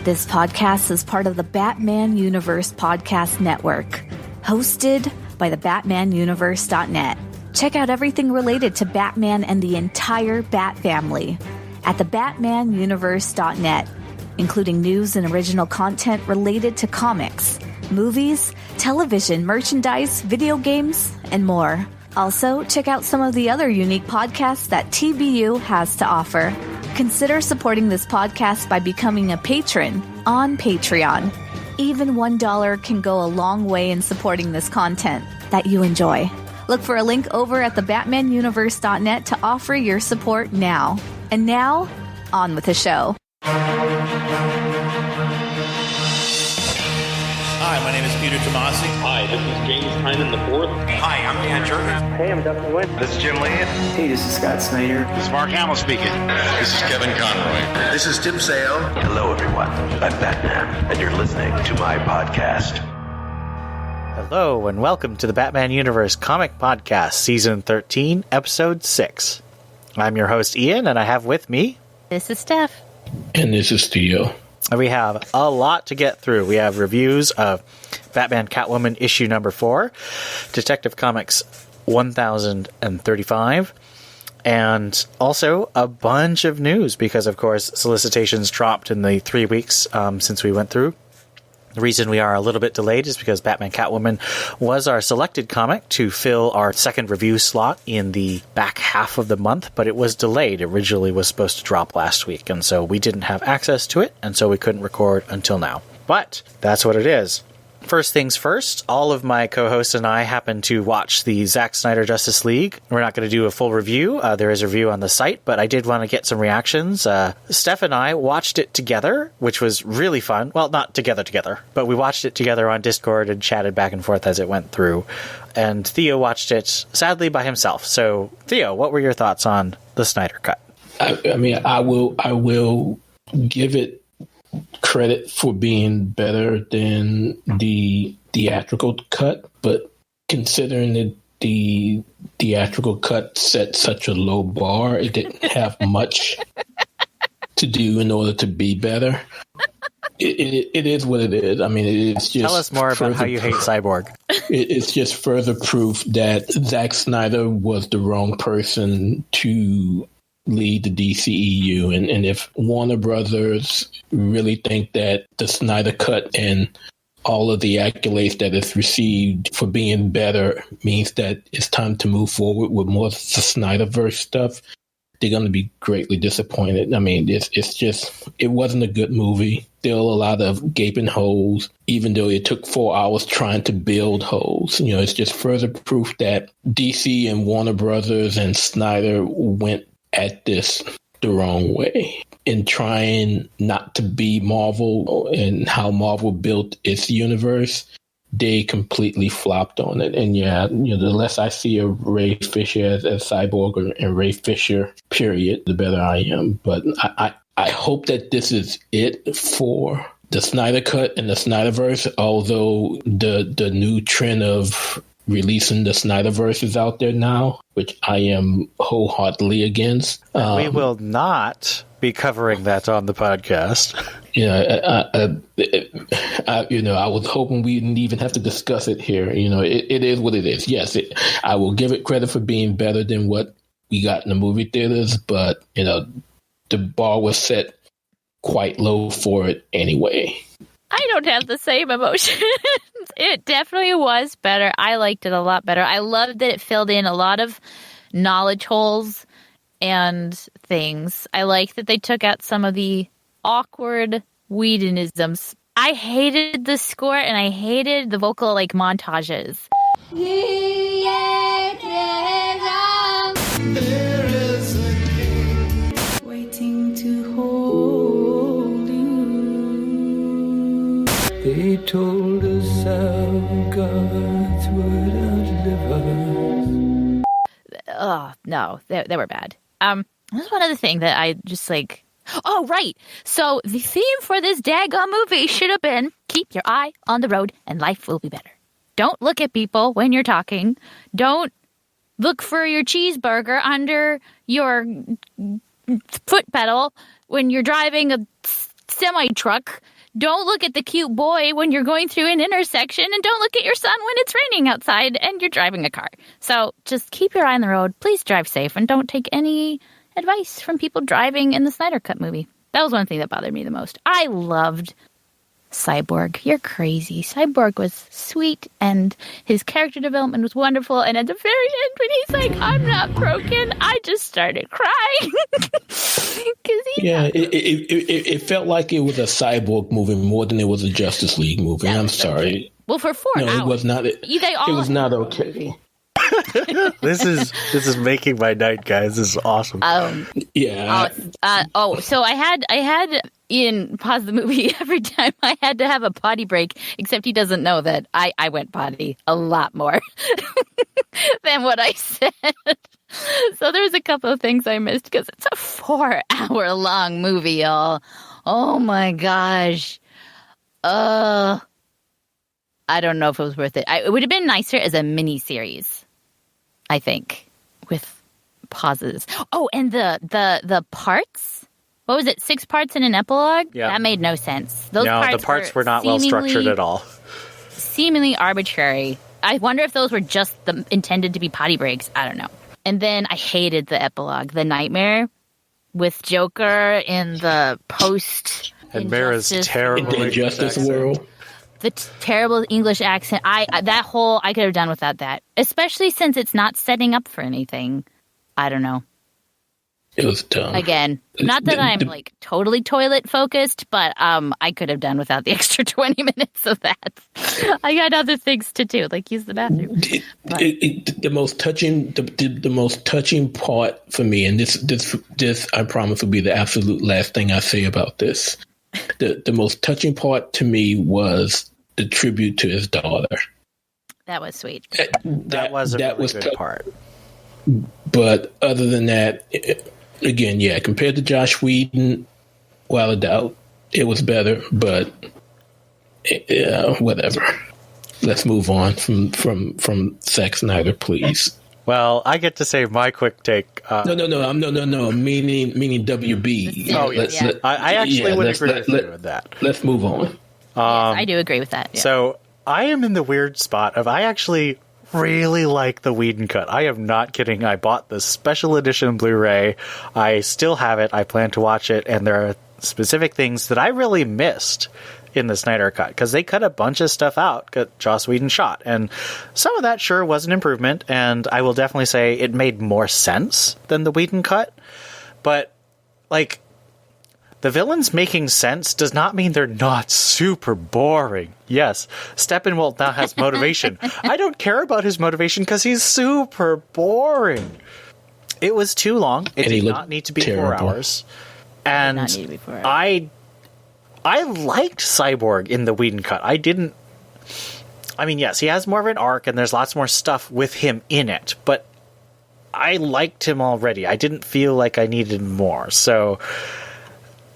This podcast is part of the Batman Universe Podcast Network, hosted by the BatmanUniverse.net. Check out everything related to Batman and the entire Bat family at the BatmanUniverse.net, including news and original content related to comics, movies, television, merchandise, video games, and more. Also, check out some of the other unique podcasts that TBU has to offer. Consider supporting this podcast by becoming a patron on Patreon. Even $1 can go a long way in supporting this content that you enjoy. Look for a link over at the BatmanUniverse.net to offer your support now. And now, on with the show. Hi, my name is Peter Tomasi. Hi, this is James Tynan IV. Hi, I'm Dan Jurgens. Hey, I'm Dustin Wynn. This is Jim Lehan. Hey, this is Scott Snyder. This is Mark Hamill speaking. This is Kevin Conroy. This is Tim Sale. Hello, everyone. I'm Batman, and you're listening to my podcast. Hello, and welcome to the Batman Universe Comic Podcast, Season 13, Episode 6. I'm your host, Ian, and I have with me... This is Steph. And this is Theo. We have a lot to get through. We have reviews of Batman Catwoman issue number 4, Detective Comics 1035, and also a bunch of news because, of course, solicitations dropped in the 3 weeks since we went through. The reason we are a little bit delayed is because Batman Catwoman was our selected comic to fill our second review slot in the back half of the month, but it was delayed. It originally was supposed to drop last week, and so we didn't have access to it, and so we couldn't record until now. But that's what it is. First things first, all of my co-hosts and I happened to watch the Zack Snyder Justice League. We're not going to do a full review. There is a review on the site, but I did want to get some reactions. Steph and I watched it together, which was really fun. Well, not together, but we watched it together on Discord and chatted back and forth as it went through. And Theo watched it, sadly, by himself. So, Theo, what were your thoughts on the Snyder Cut? I will give it credit for being better than the theatrical cut, but considering that the theatrical cut set such a low bar, it didn't have much to do in order to be better. It is what it is. I mean, it's just... Tell us more about how you hate Cyborg. It's just further proof that Zack Snyder was the wrong person to lead the DCEU, and if Warner Brothers really think that the Snyder Cut and all of the accolades that it's received for being better means that it's time to move forward with more of the Snyderverse stuff, they're going to be greatly disappointed. I mean, it's just, it wasn't a good movie. Still a lot of gaping holes, even though it took 4 hours trying to build holes. You know, it's just further proof that DC and Warner Brothers and Snyder went at this the wrong way in trying not to be Marvel and how Marvel built its universe. They completely flopped on it. And yeah, you know, the less I see of Ray Fisher as Cyborg and Ray Fisher, period, the better I am. But I hope that this is it for the Snyder Cut and the Snyderverse, although the new trend of releasing the Snyderverse is out there now, which I am wholeheartedly against. We will not be covering that on the podcast. I was hoping we didn't even have to discuss it here. You know, it is what it is. Yes, I will give it credit for being better than what we got in the movie theaters, but, you know, the bar was set quite low for it anyway. I don't have the same emotions. It definitely was better. I liked it a lot better. I loved that it filled in a lot of knowledge holes and things. I like that they took out some of the awkward Whedonisms. I hated the score and I hated the vocal montages. There is a king waiting to hold you. They told us our gods would outlive us. Oh, no, they were bad. There's one other thing that I just oh, right. So the theme for this daggone movie should have been keep your eye on the road and life will be better. Don't look at people when you're talking. Don't look for your cheeseburger under your foot pedal when you're driving a semi-truck. Don't look at the cute boy when you're going through an intersection, and don't look at your son when it's raining outside and you're driving a car. So just keep your eye on the road. Please drive safe, and don't take any advice from people driving in the Snyder Cut movie. That was one thing that bothered me the most. I loved Cyborg. You're crazy. Cyborg was sweet, and his character development was wonderful. And at the very end, when he's like, "I'm not broken," I just started crying. It felt like it was a Cyborg movie more than it was a Justice League movie. I'm sorry. Well, for 4 hours, it was not. It was not okay. This is making my night, guys. This is awesome. So I had Ian pause the movie every time I had to have a potty break, except he doesn't know that I went potty a lot more than what I said. So there's a couple of things I missed because it's a 4-hour-long movie, y'all. Oh my gosh. I don't know if it was worth it. It would have been nicer as a mini-series, I think, with pauses. Oh, and the parts? What was it, 6 parts in an epilogue? Yeah. That made no sense. The parts were not well structured at all. Seemingly arbitrary. I wonder if those were just intended to be potty breaks. I don't know. And then I hated the epilogue, the nightmare with Joker in the post. And Mara's terrible Injustice world. The terrible English accent. I could have done without that, especially since it's not setting up for anything. I don't know. It was dumb. Again, not that I'm like totally toilet focused, but I could have done without the extra 20 minutes of that. I got other things to do, like use the bathroom. The most touching part for me, and this I promise will be the absolute last thing I say about this. The most touching part to me was the tribute to his daughter. That was sweet. That was a really good part. But other than that, again, compared to Josh Whedon, without a doubt, it was better. But whatever. Let's move on from Zack Snyder, please. Well, I get to say my quick take. No. Meaning WB. Oh, yes. I actually would agree with you with that. Let's move on. Yes, I do agree with that. Yeah. So I am in the weird spot of I actually really like the Whedon cut. I am not kidding. I bought the special edition Blu-ray. I still have it. I plan to watch it, and there are specific things that I really missed in the Snyder cut because they cut a bunch of stuff out that Joss Whedon shot, and some of that sure was an improvement, and I will definitely say it made more sense than the Whedon cut. But like, the villains making sense does not mean they're not super boring. Yes, Steppenwolf now has motivation. I don't care about his motivation because he's super boring. It was too long. It did not need to be terrible. 4 hours. And I liked Cyborg in the Whedon cut. Yes, he has more of an arc and there's lots more stuff with him in it, but I liked him already. I didn't feel like I needed more. So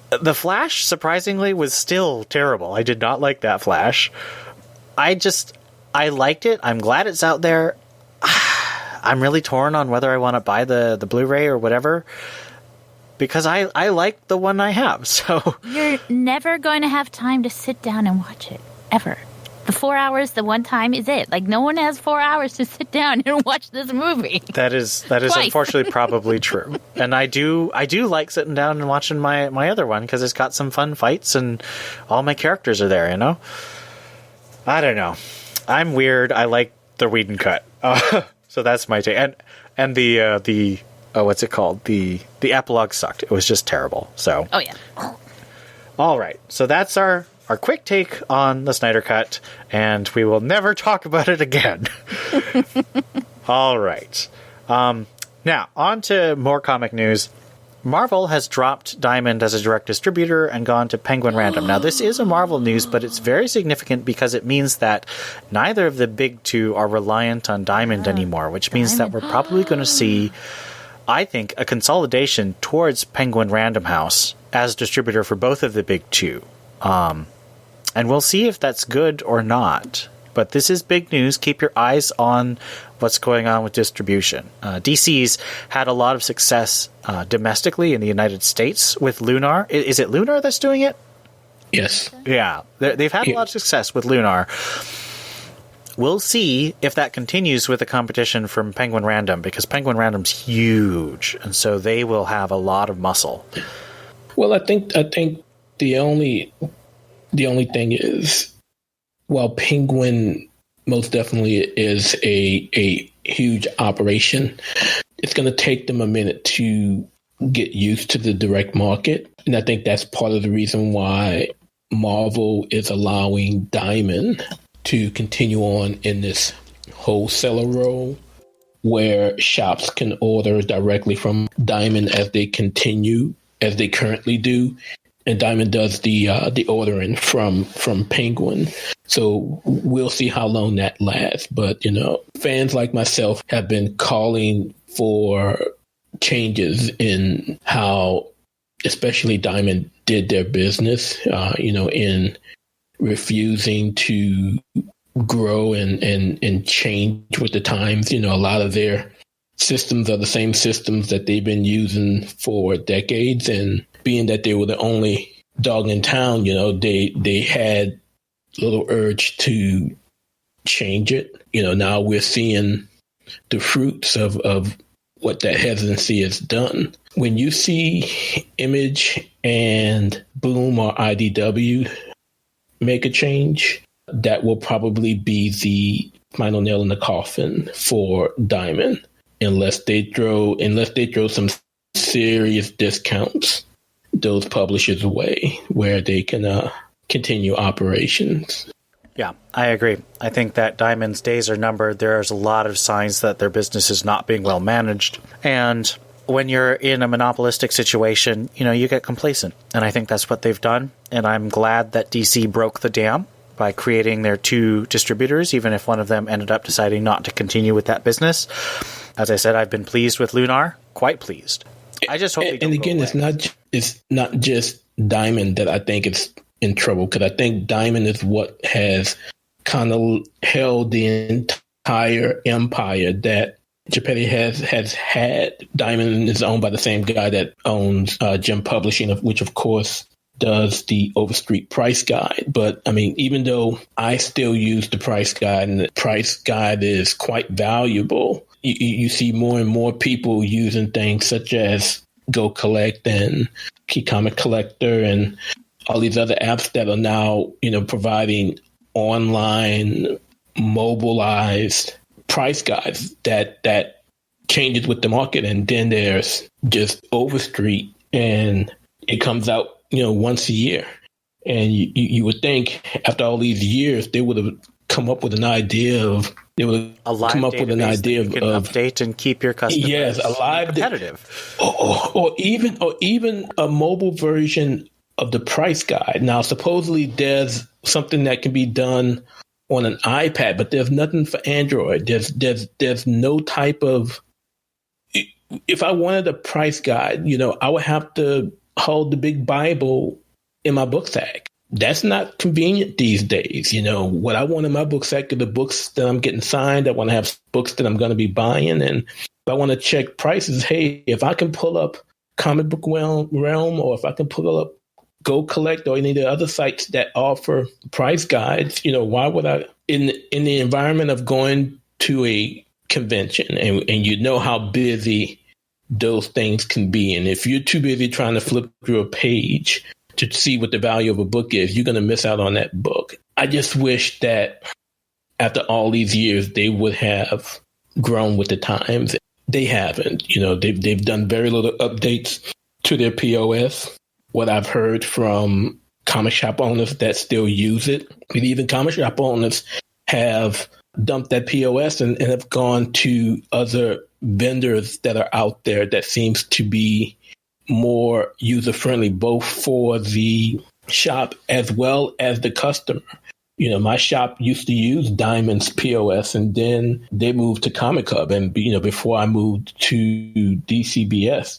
the Flash, surprisingly, was still terrible. I did not like that Flash. I liked it. I'm glad it's out there. I'm really torn on whether I want to buy the Blu-ray or whatever, because I like the one I have. So you're never going to have time to sit down and watch it, ever. The 4 hours, the one time is it. Like, no one has 4 hours to sit down and watch this movie. That is unfortunately probably true. And I do like sitting down and watching my other one because it's got some fun fights and all my characters are there, you know? I don't know. I'm weird. I like the Whedon cut. So that's my take. And the what's it called? The epilogue sucked. It was just terrible. So. Oh, yeah. All right. So that's our quick take on the Snyder Cut, and we will never talk about it again. All right. Now, on to more comic news. Marvel has dropped Diamond as a direct distributor and gone to Penguin Random. Now, this is a Marvel news, but it's very significant because it means that neither of the big two are reliant on Diamond anymore, which means that we're probably going to see, I think, a consolidation towards Penguin Random House as distributor for both of the big two. And we'll see if that's good or not. But this is big news. Keep your eyes on what's going on with distribution. DC's had a lot of success domestically in the United States with Lunar. Is it Lunar that's doing it? Yes. Yeah, they've had a lot of success with Lunar. We'll see if that continues with the competition from Penguin Random, because Penguin Random's huge, and so they will have a lot of muscle. Well, I think the only thing is, while Penguin most definitely is a huge operation, it's going to take them a minute to get used to the direct market, and I think that's part of the reason why Marvel is allowing Diamond to continue on in this wholesaler role, where shops can order directly from Diamond as they currently do, and Diamond does the ordering from Penguin. So we'll see how long that lasts. But fans like myself have been calling for changes in how, especially Diamond did their business. In refusing to grow and change with the times. A lot of their systems are the same systems that they've been using for decades, and being that they were the only dog in town, they had little urge to change it. Now we're seeing the fruits of what that hesitancy has done. When you see Image and Boom or IDW make a change, that will probably be the final nail in the coffin for Diamond, unless they throw some serious discounts those publishers away where they can continue operations. Yeah, I agree. I think that Diamond's days are numbered. There's a lot of signs that their business is not being well managed. And when you're in a monopolistic situation, you get complacent. And I think that's what they've done. And I'm glad that DC broke the dam by creating their two distributors, even if one of them ended up deciding not to continue with that business. As I said, I've been pleased with Lunar, quite pleased. I just hope they don't go away. It's not just Diamond that I think is in trouble, because I think Diamond is what has kind of held the entire empire that Geppetto has had. Diamond is owned by the same guy that owns Gem Publishing, which of course does the Overstreet price guide. But I mean, even though I still use the price guide, and the price guide is quite valuable, you see more and more people using things such as Go Collect and Key Comic Collector and all these other apps that are now, providing online mobilized price guides that changes with the market. And then there's just Overstreet, and it comes out, once a year. And you would think after all these years, they would have come up with an idea of update and keep your customers competitive. Or even a mobile version of the price guide. Now, supposedly there's something that can be done on an iPad, but there's nothing for Android. There's no type of. If I wanted a price guide, I would have to hold the big Bible in my book sack. That's not convenient these days. What I want in my book sack are the books that I'm getting signed. I want to have books that I'm going to be buying. And if I want to check prices, hey, if I can pull up Comic Book Realm, or if I can pull up Go Collect or any of the other sites that offer price guides, why would I, in the environment of going to a convention, and how busy those things can be. And if you're too busy trying to flip through a page to see what the value of a book is, you're going to miss out on that book. I just wish that after all these years, they would have grown with the times. They haven't. They've done very little updates to their POS. What I've heard from comic shop owners that still use it, and even comic shop owners have dumped that POS and have gone to other vendors that are out there that seems to be more user-friendly, both for the shop as well as the customer. My shop used to use Diamond's POS, and then they moved to Comic Hub. And, before I moved to DCBS,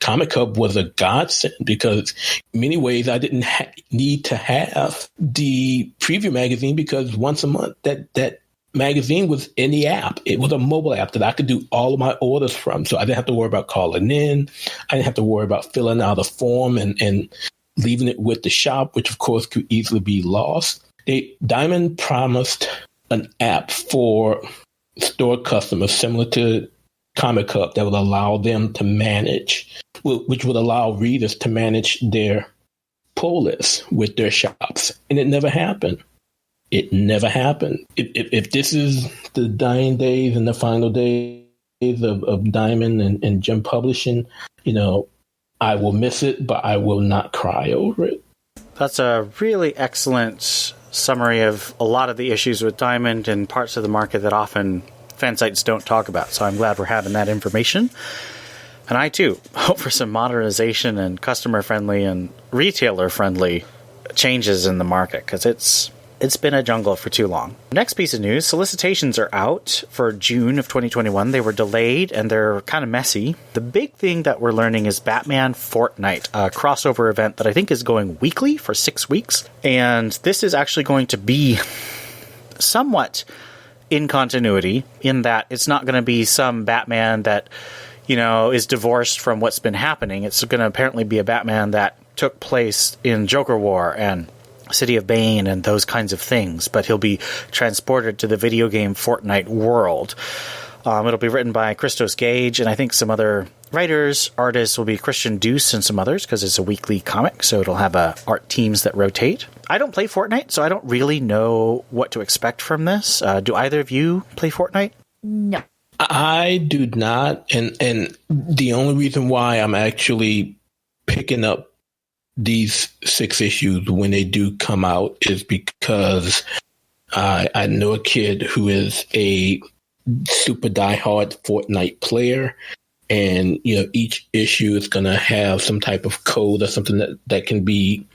Comic Hub was a godsend, because in many ways I didn't need to have the preview magazine, because once a month that magazine was in the app. It was a mobile app that I could do all of my orders from. So I didn't have to worry about calling in. I didn't have to worry about filling out a form and leaving it with the shop, which of course could easily be lost. Diamond promised an app for store customers similar to Comic Hub that would allow them to manage, which would allow readers to manage their pull lists with their shops. And it never happened. It never happened. If this is the dying days and the final days of Diamond and Jim Publishing, I will miss it, but I will not cry over it. That's a really excellent summary of a lot of the issues with Diamond and parts of the market that often fan sites don't talk about. So I'm glad we're having that information. And I, too, hope for some modernization and customer-friendly and retailer-friendly changes in the market, because it's been a jungle for too long. Next piece of news, solicitations are out for June of 2021. They were delayed, and they're kind of messy. The big thing that we're learning is Batman Fortnite, a crossover event that I think is going weekly for 6 weeks. And this is actually going to be somewhat in continuity, in that it's not going to be some Batman that, is divorced from what's been happening. It's going to apparently be a Batman that took place in Joker War and City of Bane and those kinds of things, but he'll be transported to the video game Fortnite world. It'll be written by Christos Gage, and I think some other writers, artists will be Christian Deuce and some others, because it's a weekly comic, so it'll have art teams that rotate. I don't play Fortnite, so I don't really know what to expect from this. Do either of you play Fortnite? No. I do not, and the only reason why I'm actually picking up these 6 issues when they do come out is because I know a kid who is a super diehard Fortnite player, and each issue is going to have some type of code or something that can be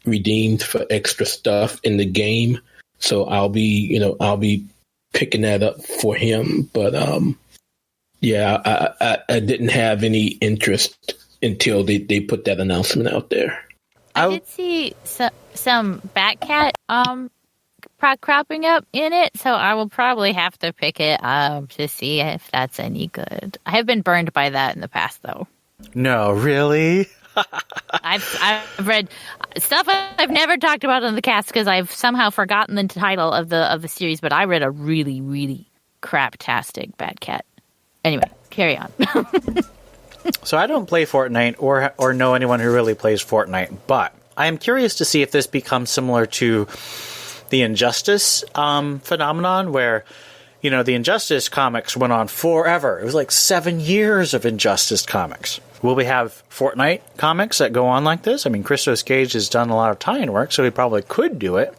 redeemed for extra stuff in the game. So I'll be picking that up for him. But I didn't have any interest until they put that announcement out there. I did see some Batcat cropping up in it, so I will probably have to pick it up to see if that's any good. I have been burned by that in the past, though. No, really? I've read stuff I've never talked about on the cast because I've somehow forgotten the title of the series, but I read a really, really craptastic Batcat. Anyway, carry on. So I don't play Fortnite or know anyone who really plays Fortnite, but I am curious to see if this becomes similar to the Injustice phenomenon, where, the Injustice comics went on forever. It was like 7 years of Injustice comics. Will we have Fortnite comics that go on like this? I mean, Christos Gage has done a lot of tie-in work, so he probably could do it.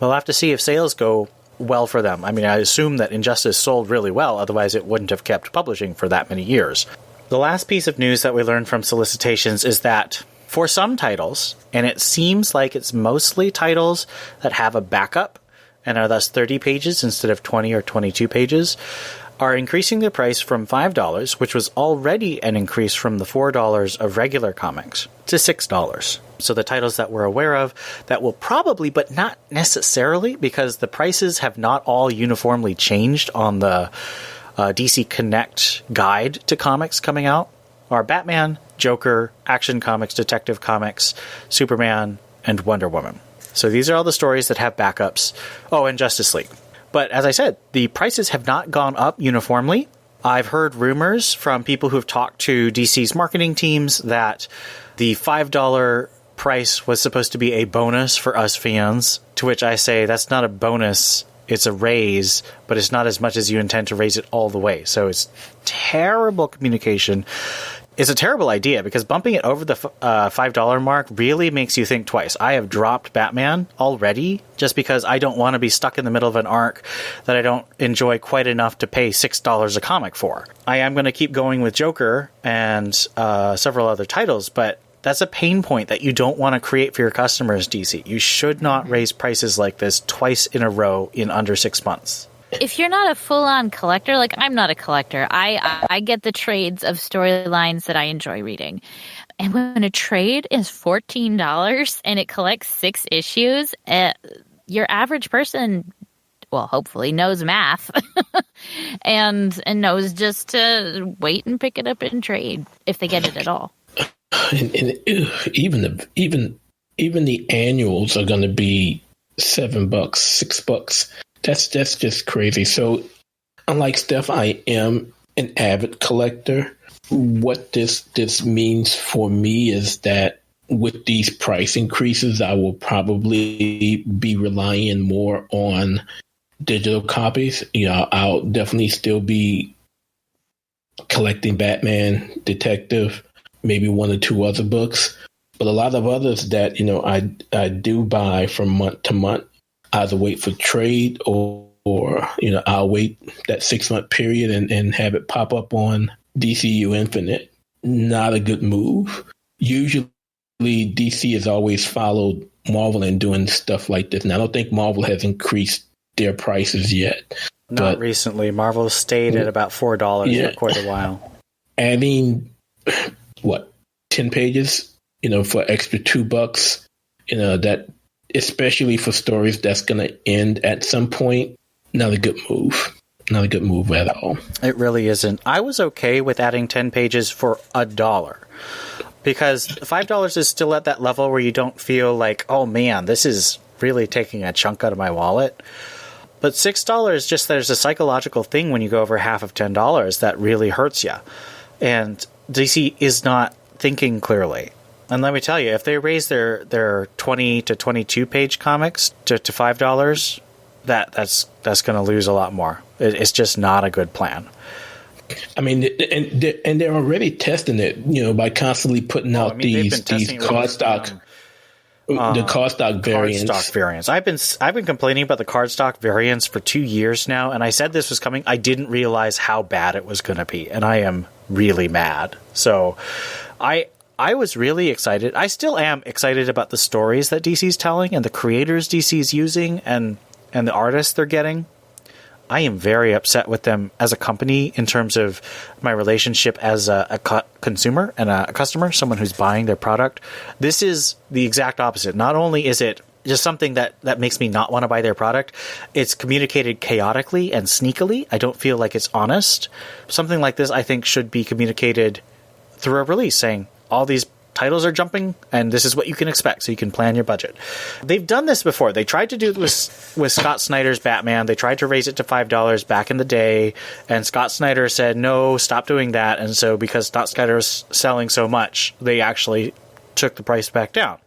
We'll have to see if sales go well for them. I mean, I assume that Injustice sold really well, otherwise it wouldn't have kept publishing for that many years. The last piece of news that we learned from solicitations is that for some titles, and it seems like it's mostly titles that have a backup and are thus 30 pages instead of 20 or 22 pages, are increasing their price from $5, which was already an increase from the $4 of regular comics, to $6. So the titles that we're aware of that will probably, but not necessarily, because the prices have not all uniformly changed on the DC Connect guide to comics coming out, are Batman, Joker, Action Comics, Detective Comics, Superman, and Wonder Woman. So these are all the stories that have backups. Oh, and Justice League. But as I said, the prices have not gone up uniformly. I've heard rumors from people who've talked to DC's marketing teams that the $5 price was supposed to be a bonus for us fans, to which I say that's not a bonus. It's a raise, but it's not as much as you intend to raise it all the way. So it's terrible communication. It's a terrible idea because bumping it over the $5 mark really makes you think twice. I have dropped Batman already just because I don't want to be stuck in the middle of an arc that I don't enjoy quite enough to pay $6 a comic for. I am going to keep going with Joker and several other titles, but that's a pain point that you don't want to create for your customers, DC. You should not raise prices like this twice in a row in under 6 months. If you're not a full-on collector, like I'm not a collector, I get the trades of storylines that I enjoy reading. And when a trade is $14 and it collects 6 issues, your average person, well, hopefully knows math and knows just to wait and pick it up in trade if they get it at all. And even even the annuals are going to be $7, $6. That's just crazy. So, unlike Steph, I am an avid collector. What this means for me is that with these price increases, I will probably be relying more on digital copies. I'll definitely still be collecting Batman, Detective, maybe one or two other books. But a lot of others that, I do buy from month to month, either wait for trade or I'll wait that 6-month period and have it pop up on DCU Infinite. Not a good move. Usually DC has always followed Marvel in doing stuff like this. And I don't think Marvel has increased their prices yet. Not recently. Marvel stayed at about $4 for quite a while. Adding, 10 pages, for extra $2, that, especially for stories that's going to end at some point, not a good move. Not a good move at all. It really isn't. I was okay with adding 10 pages for $1 because $5 is still at that level where you don't feel like, oh man, this is really taking a chunk out of my wallet. But $6, just there's a psychological thing when you go over half of $10 that really hurts you. And DC is not thinking clearly. And let me tell you, if they raise their 20 to 22 page comics to $5, that's going to lose a lot more. It's just not a good plan. I mean, and they're already testing it, by constantly putting out these cardstock. The cardstock variants. Cardstock variants. I've been complaining about the cardstock variants for 2 years now, and I said this was coming. I didn't realize how bad it was going to be, and I am really mad. So, I was really excited. I still am excited about the stories that DC's telling and the creators DC's using and the artists they're getting. I am very upset with them as a company in terms of my relationship as a consumer and a customer, someone who's buying their product. This is the exact opposite. Not only is it just something that makes me not want to buy their product, it's communicated chaotically and sneakily. I don't feel like it's honest. Something like this, I think, should be communicated through a release saying, all these titles are jumping, and this is what you can expect, so you can plan your budget. They've done this before. They tried to do it with Scott Snyder's Batman. They tried to raise it to $5 back in the day, and Scott Snyder said, no, stop doing that. And so because Scott Snyder was selling so much, they actually took the price back down.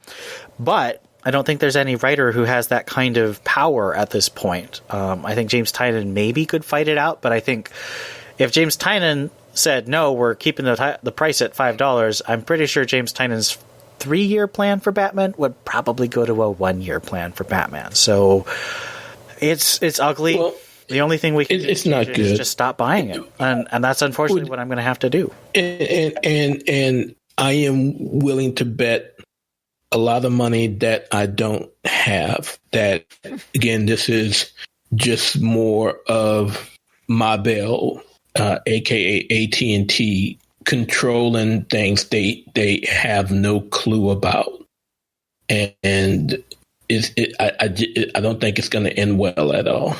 But I don't think there's any writer who has that kind of power at this point. I think James Tynion maybe could fight it out, but I think if James Tynion said, no, we're keeping the price at $5, I'm pretty sure James Tynion's 3-year plan for Batman would probably go to a 1-year plan for Batman. So it's ugly. Well, the only thing we can do is just stop buying it. And that's unfortunately what I'm going to have to do. And I am willing to bet a lot of money that I don't have. That, again, this is just more of my bill. AKA AT&T, controlling things they have no clue about, and I don't think it's going to end well at all.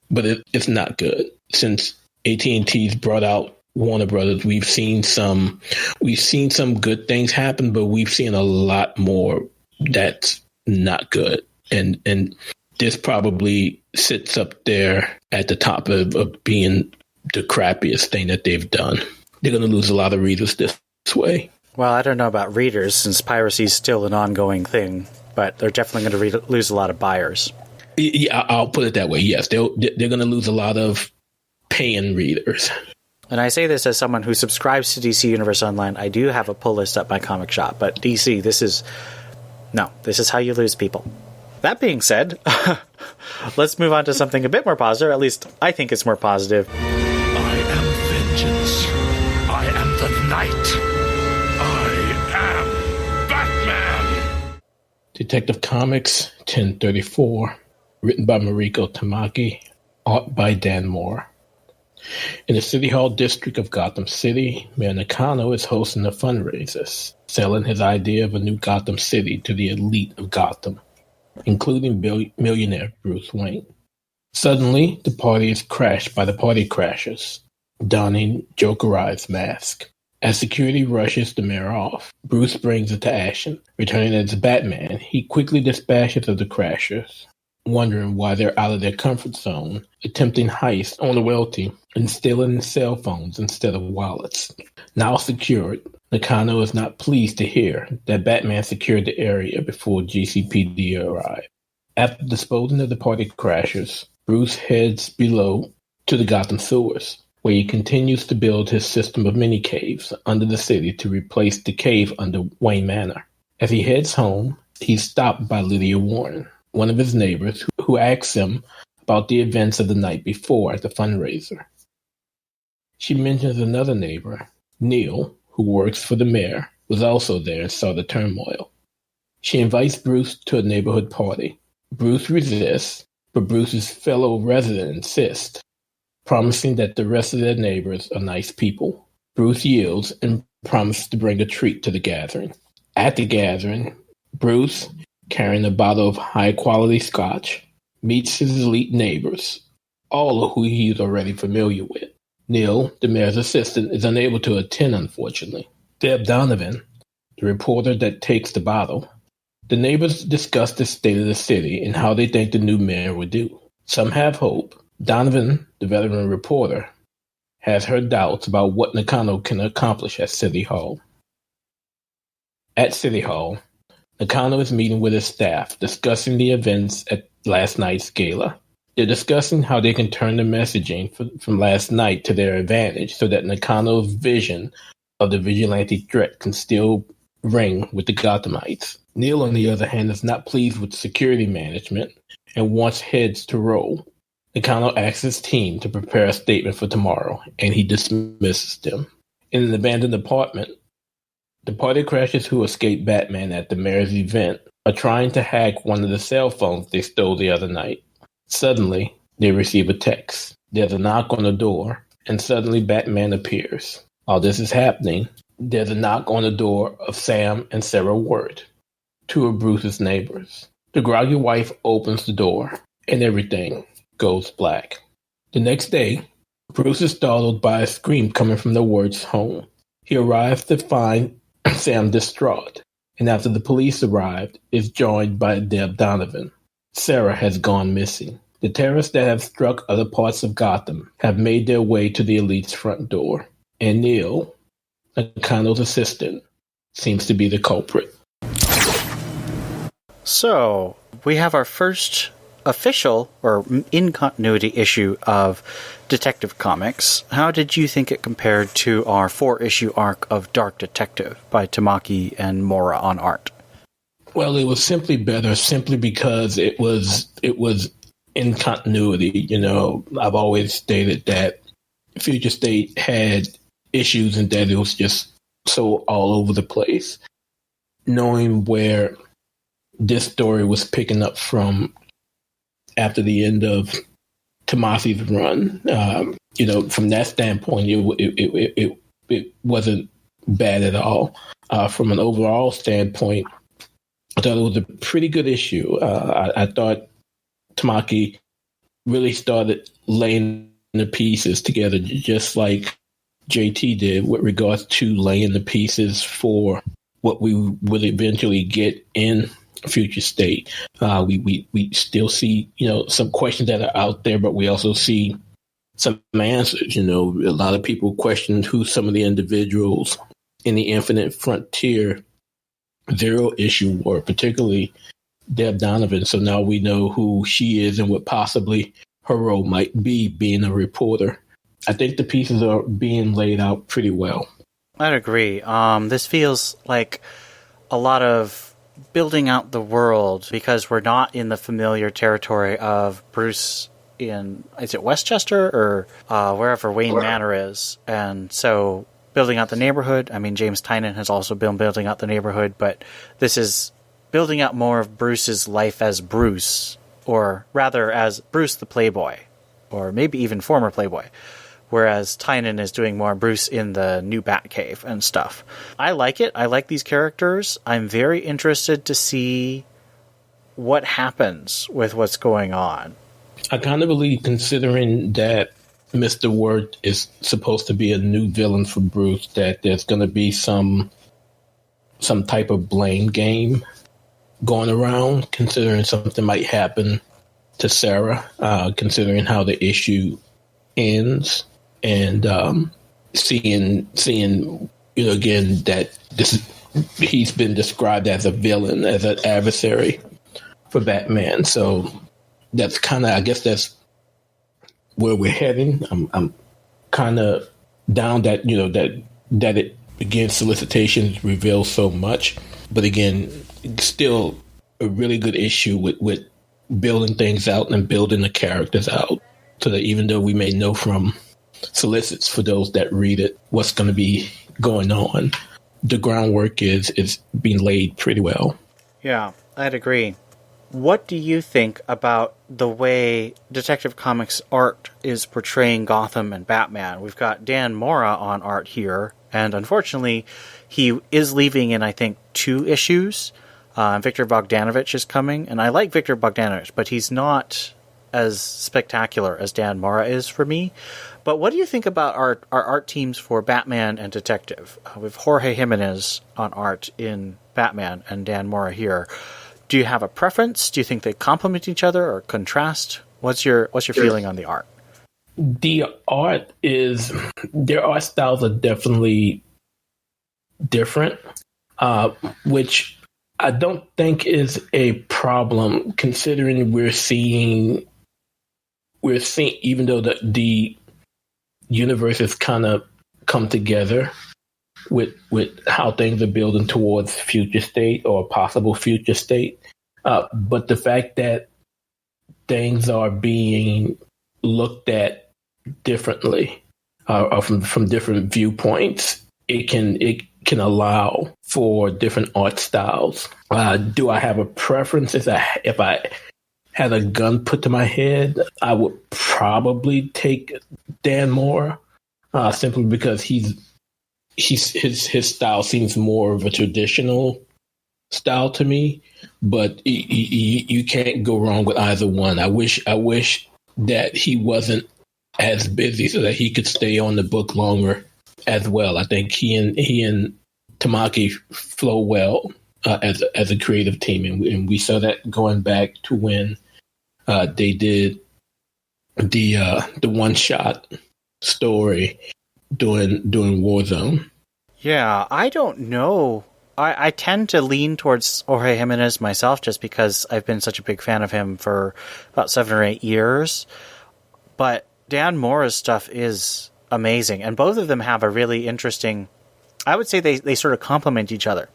But it's not good. Since AT&T's brought out Warner Brothers, we've seen some good things happen, but we've seen a lot more that's not good, and this probably sits up there at the top of being the crappiest thing that they've done. They're going to lose a lot of readers this way. Well, I don't know about readers, since piracy is still an ongoing thing, but they're definitely going to lose a lot of buyers. Yeah, I'll put it that way. Yes, they're going to lose a lot of paying readers. And I say this as someone who subscribes to DC Universe Online. I do have a pull list at my comic shop, but DC, this is how you lose people. That being said, let's move on to something a bit more positive. At least I think it's more positive. I am vengeance. I am the night. I am Batman. Detective Comics 1034, written by Mariko Tamaki, art by Dan Moore. In the City Hall district of Gotham City, Mayor Nakano is hosting a fundraiser, selling his idea of a new Gotham City to the elite of Gotham, including millionaire Bruce Wayne. Suddenly, the party is crashed by the party crashers, donning Jokerized mask. As security rushes the mayor off, Bruce brings it to action. Returning as Batman, he quickly dispatches of the Crashers, wondering why they're out of their comfort zone, attempting heists on the wealthy and stealing cell phones instead of wallets. Now secured, Nakano is not pleased to hear that Batman secured the area before GCPD arrived. After disposing of the party Crashers, Bruce heads below to the Gotham sewers, where he continues to build his system of mini caves under the city to replace the cave under Wayne Manor. As he heads home, he's stopped by Lydia Warren, one of his neighbors, who asks him about the events of the night before at the fundraiser. She mentions another neighbor, Neil, who works for the mayor, was also there and saw the turmoil. She invites Bruce to a neighborhood party. Bruce resists, but Bruce's fellow resident insists, promising that the rest of their neighbors are nice people. Bruce yields and promises to bring a treat to the gathering. At the gathering, Bruce, carrying a bottle of high-quality scotch, meets his elite neighbors, all of who he's already familiar with. Neil, the mayor's assistant, is unable to attend, unfortunately. Deb Donovan, the reporter that takes the bottle. The neighbors discuss the state of the city and how they think the new mayor will do. Some have hope. Donovan, the veteran reporter, has her doubts about what Nakano can accomplish at City Hall. At City Hall, Nakano is meeting with his staff, discussing the events at last night's gala. They're discussing how they can turn the messaging from last night to their advantage so that Nakano's vision of the vigilante threat can still ring with the Gothamites. Neil, on the other hand, is not pleased with security management and wants heads to roll. Nakano asks his team to prepare a statement for tomorrow, and he dismisses them. In an abandoned apartment, the party Crashers who escaped Batman at the mayor's event are trying to hack one of the cell phones they stole the other night. Suddenly, they receive a text. There's a knock on the door, and suddenly Batman appears. While this is happening, there's a knock on the door of Sam and Sarah Ward, two of Bruce's neighbors. The groggy wife opens the door, and everything goes black. The next day, Bruce is startled by a scream coming from the Ward's home. He arrives to find Sam distraught, and after the police arrived, is joined by Deb Donovan. Sarah has gone missing. The terrorists that have struck other parts of Gotham have made their way to the elite's front door, and Neil, Nakano's assistant, seems to be the culprit. So, we have our first official or in continuity issue of Detective Comics. How did you think it compared to our 4-issue arc of Dark Detective by Tamaki and Mora on art? Well, it was simply better, simply because it was in continuity. You know, I've always stated that Future State had issues and that it was just so all over the place. Knowing where this story was picking up from after the end of Tomasi's run, you know, from that standpoint, it wasn't bad at all. From an overall standpoint, I thought it was a pretty good issue. I thought Tamaki really started laying the pieces together, just like JT did with regards to laying the pieces for what we will eventually get in Future State. We still see, you know, some questions that are out there, but we also see some answers. You know, a lot of people questioned who some of the individuals in the Infinite Frontier Zero issue were, particularly Deb Donovan. So now we know who she is and what possibly her role might be, being a reporter. I think the pieces are being laid out pretty well. I'd agree. This feels like a lot of building out the world, because we're not in the familiar territory of Bruce in, is it Westchester or wherever Wayne Manor is? And so building out the neighborhood. I mean, James Tynion has also been building out the neighborhood, but this is building out more of Bruce's life as Bruce, or rather as Bruce the Playboy, or maybe even former Playboy, whereas Tynion is doing more Bruce in the new Batcave and stuff. I like it. I like these characters. I'm very interested to see what happens with what's going on. I kind of believe, considering that Mr. Wirt is supposed to be a new villain for Bruce, that there's going to be some type of blame game going around, considering something might happen to Sarah, considering how the issue ends, and seeing again that he's been described as a villain, as an adversary for Batman. So that's kind of, I guess that's where we're heading. I'm kind of down that that it again, solicitations reveal so much, but again, still a really good issue with building things out and building the characters out, so that even though we may know from solicits, for those that read it, what's going to be going on, the groundwork is being laid pretty well. Yeah, I'd agree. What do you think about the way Detective Comics art is portraying Gotham and Batman? We've got Dan Mora on art here, and unfortunately, he is leaving in, I think, 2 issues. Victor Bogdanovich is coming, and I like Victor Bogdanovich, but he's not as spectacular as Dan Mora is for me. But what do you think about our art teams for Batman and Detective? With Jorge Jimenez on art in Batman and Dan Mora here. Do you have a preference? Do you think they complement each other or contrast? What's your feeling on the art? The art is, their art styles are definitely different, which I don't think is a problem, considering we're seeing, even though the universe has kind of come together with how things are building towards future state or possible future state. But the fact that things are being looked at differently, or from different viewpoints, it can allow for different art styles. Do I have a preference? If I had a gun put to my head, I would probably take Dan Mora, simply because his style seems more of a traditional style to me. But you can't go wrong with either one. I wish that he wasn't as busy so that he could stay on the book longer as well. I think he and Tamaki flow well as a creative team, and we saw that going back to when they did the one shot story during Warzone. Yeah, I don't know. I tend to lean towards Jorge Jimenez myself, just because I've been such a big fan of him for about 7 or 8 years. But Dan Mora's stuff is amazing, and both of them have a really interesting, I would say they sort of complement each other,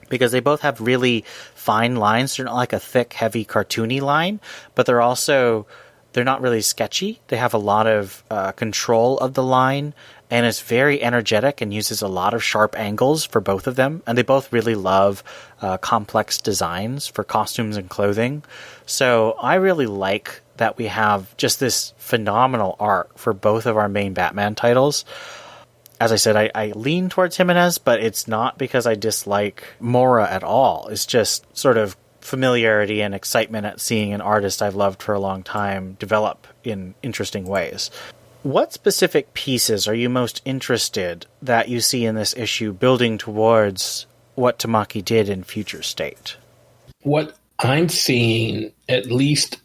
because they both have really fine lines. They're not like a thick, heavy, cartoony line, but they're not really sketchy. They have a lot of control of the line, and it's very energetic and uses a lot of sharp angles for both of them. And they both really love complex designs for costumes and clothing. So I really like that we have just this phenomenal art for both of our main Batman titles. As I said, I lean towards Jimenez, but it's not because I dislike Mora at all. It's just sort of familiarity and excitement at seeing an artist I've loved for a long time develop in interesting ways. What specific pieces are you most interested that you see in this issue building towards what Tamaki did in Future State? What I'm seeing, at least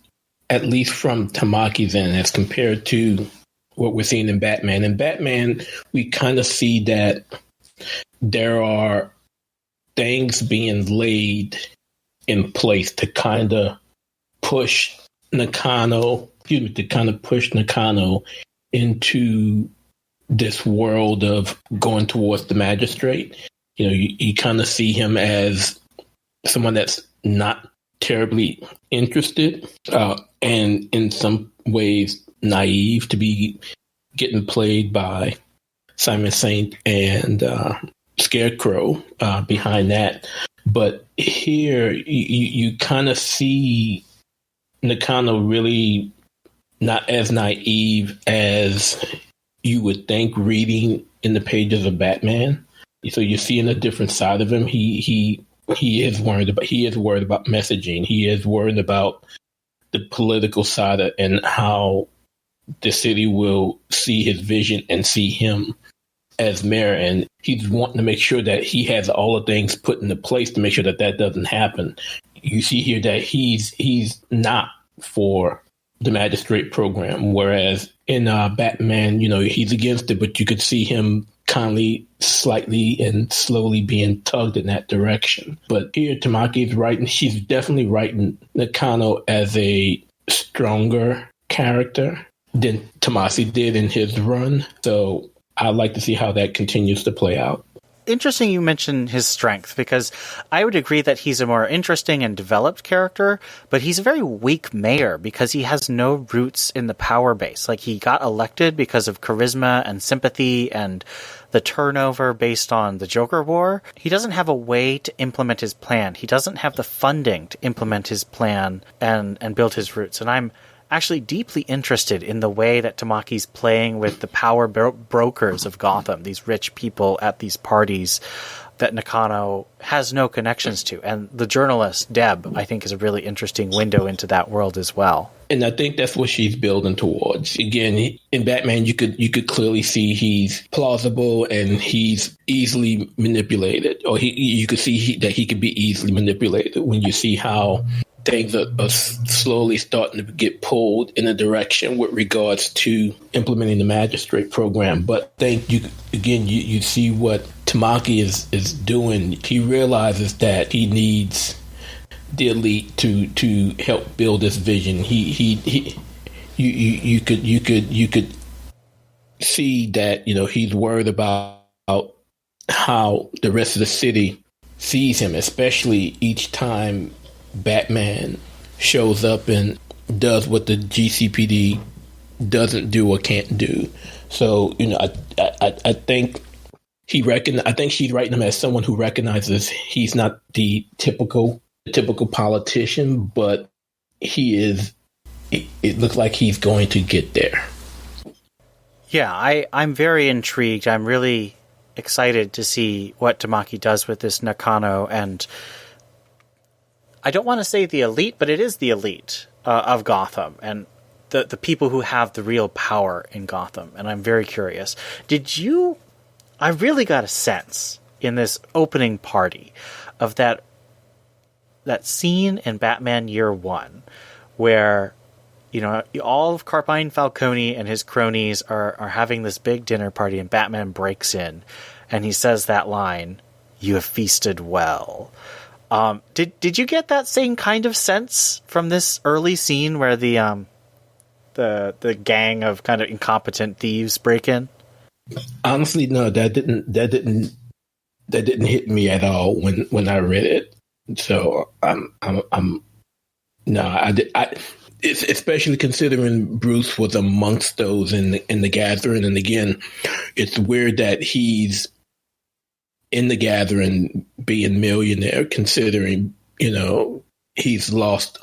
from Tamaki's end, as compared to what we're seeing in Batman. In Batman, we kind of see that there are things being laid in place to kind of push Nakano into this world of going towards the magistrate. You kind of see him as someone that's not terribly interested, and in some ways naive, to be getting played by Simon Saint and Scarecrow behind that. But here you kind of see Nakano really not as naive as you would think reading in the pages of Batman. So you're seeing a different side of him. He is worried about messaging. He is worried about the political side and how the city will see his vision and see him as mayor, and he's wanting to make sure that he has all the things put into place to make sure that that doesn't happen. You see here that he's not for the magistrate program, whereas in Batman, he's against it, but you could see him kindly, slightly, and slowly being tugged in that direction. But here, Tamaki is writing, she's definitely writing Nakano as a stronger character than Tomasi did in his run. So I'd like to see how that continues to play out. Interesting you mention his strength, because I would agree that he's a more interesting and developed character, but he's a very weak mayor because he has no roots in the power base. Like, he got elected because of charisma and sympathy and the turnover based on the Joker War. He doesn't have a way to implement his plan. He doesn't have the funding to implement his plan and build his roots. And I'm actually deeply interested in the way that Tamaki's playing with the power brokers of Gotham, these rich people at these parties that Nakano has no connections to. And the journalist, Deb, I think is a really interesting window into that world as well. And I think that's what she's building towards. Again, in Batman, you could clearly see he's plausible and he's easily manipulated, or you could see that he could be easily manipulated when you see how things are slowly starting to get pulled in a direction with regards to implementing the magistrate program. But I think you see what Tamaki is doing. He realizes that he needs the elite to help build this vision. You could see that he's worried about how the rest of the city sees him, especially each time Batman shows up and does what the GCPD doesn't do or can't do. So, I think I think she's writing him as someone who recognizes he's not the typical politician, but he is. It looks like he's going to get there. Yeah, I'm very intrigued. I'm really excited to see what Tamaki does with this Nakano, and I don't want to say the elite, but it is the elite of Gotham and the people who have the real power in Gotham. And I'm very curious. I really got a sense in this opening party of that scene in Batman Year One where, all of Carmine Falcone and his cronies are having this big dinner party, and Batman breaks in and he says that line, "You have feasted well." Did you get that same kind of sense from this early scene where the gang of kind of incompetent thieves break in? Honestly, no, that didn't hit me at all when I read it. So it's especially considering Bruce was amongst those in the gathering, and again, it's weird that he's in the gathering being millionaire, considering, he's lost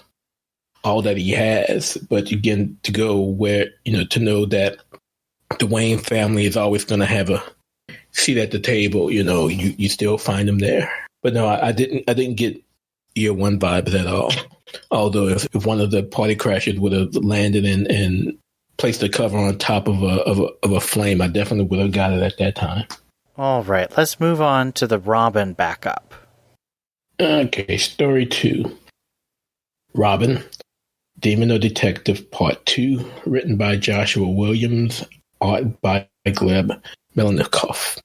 all that he has. But again, to go where, to know that the Wayne family is always going to have a seat at the table, you still find him there. But no, I didn't get Year One vibes at all. Although if one of the party crashers would have landed and placed a cover on top of a flame, I definitely would have got it at that time. All right, let's move on to the Robin backup. Okay, story 2. Robin, Demon or Detective Part 2, written by Joshua Williams, art by Gleb Melnikov.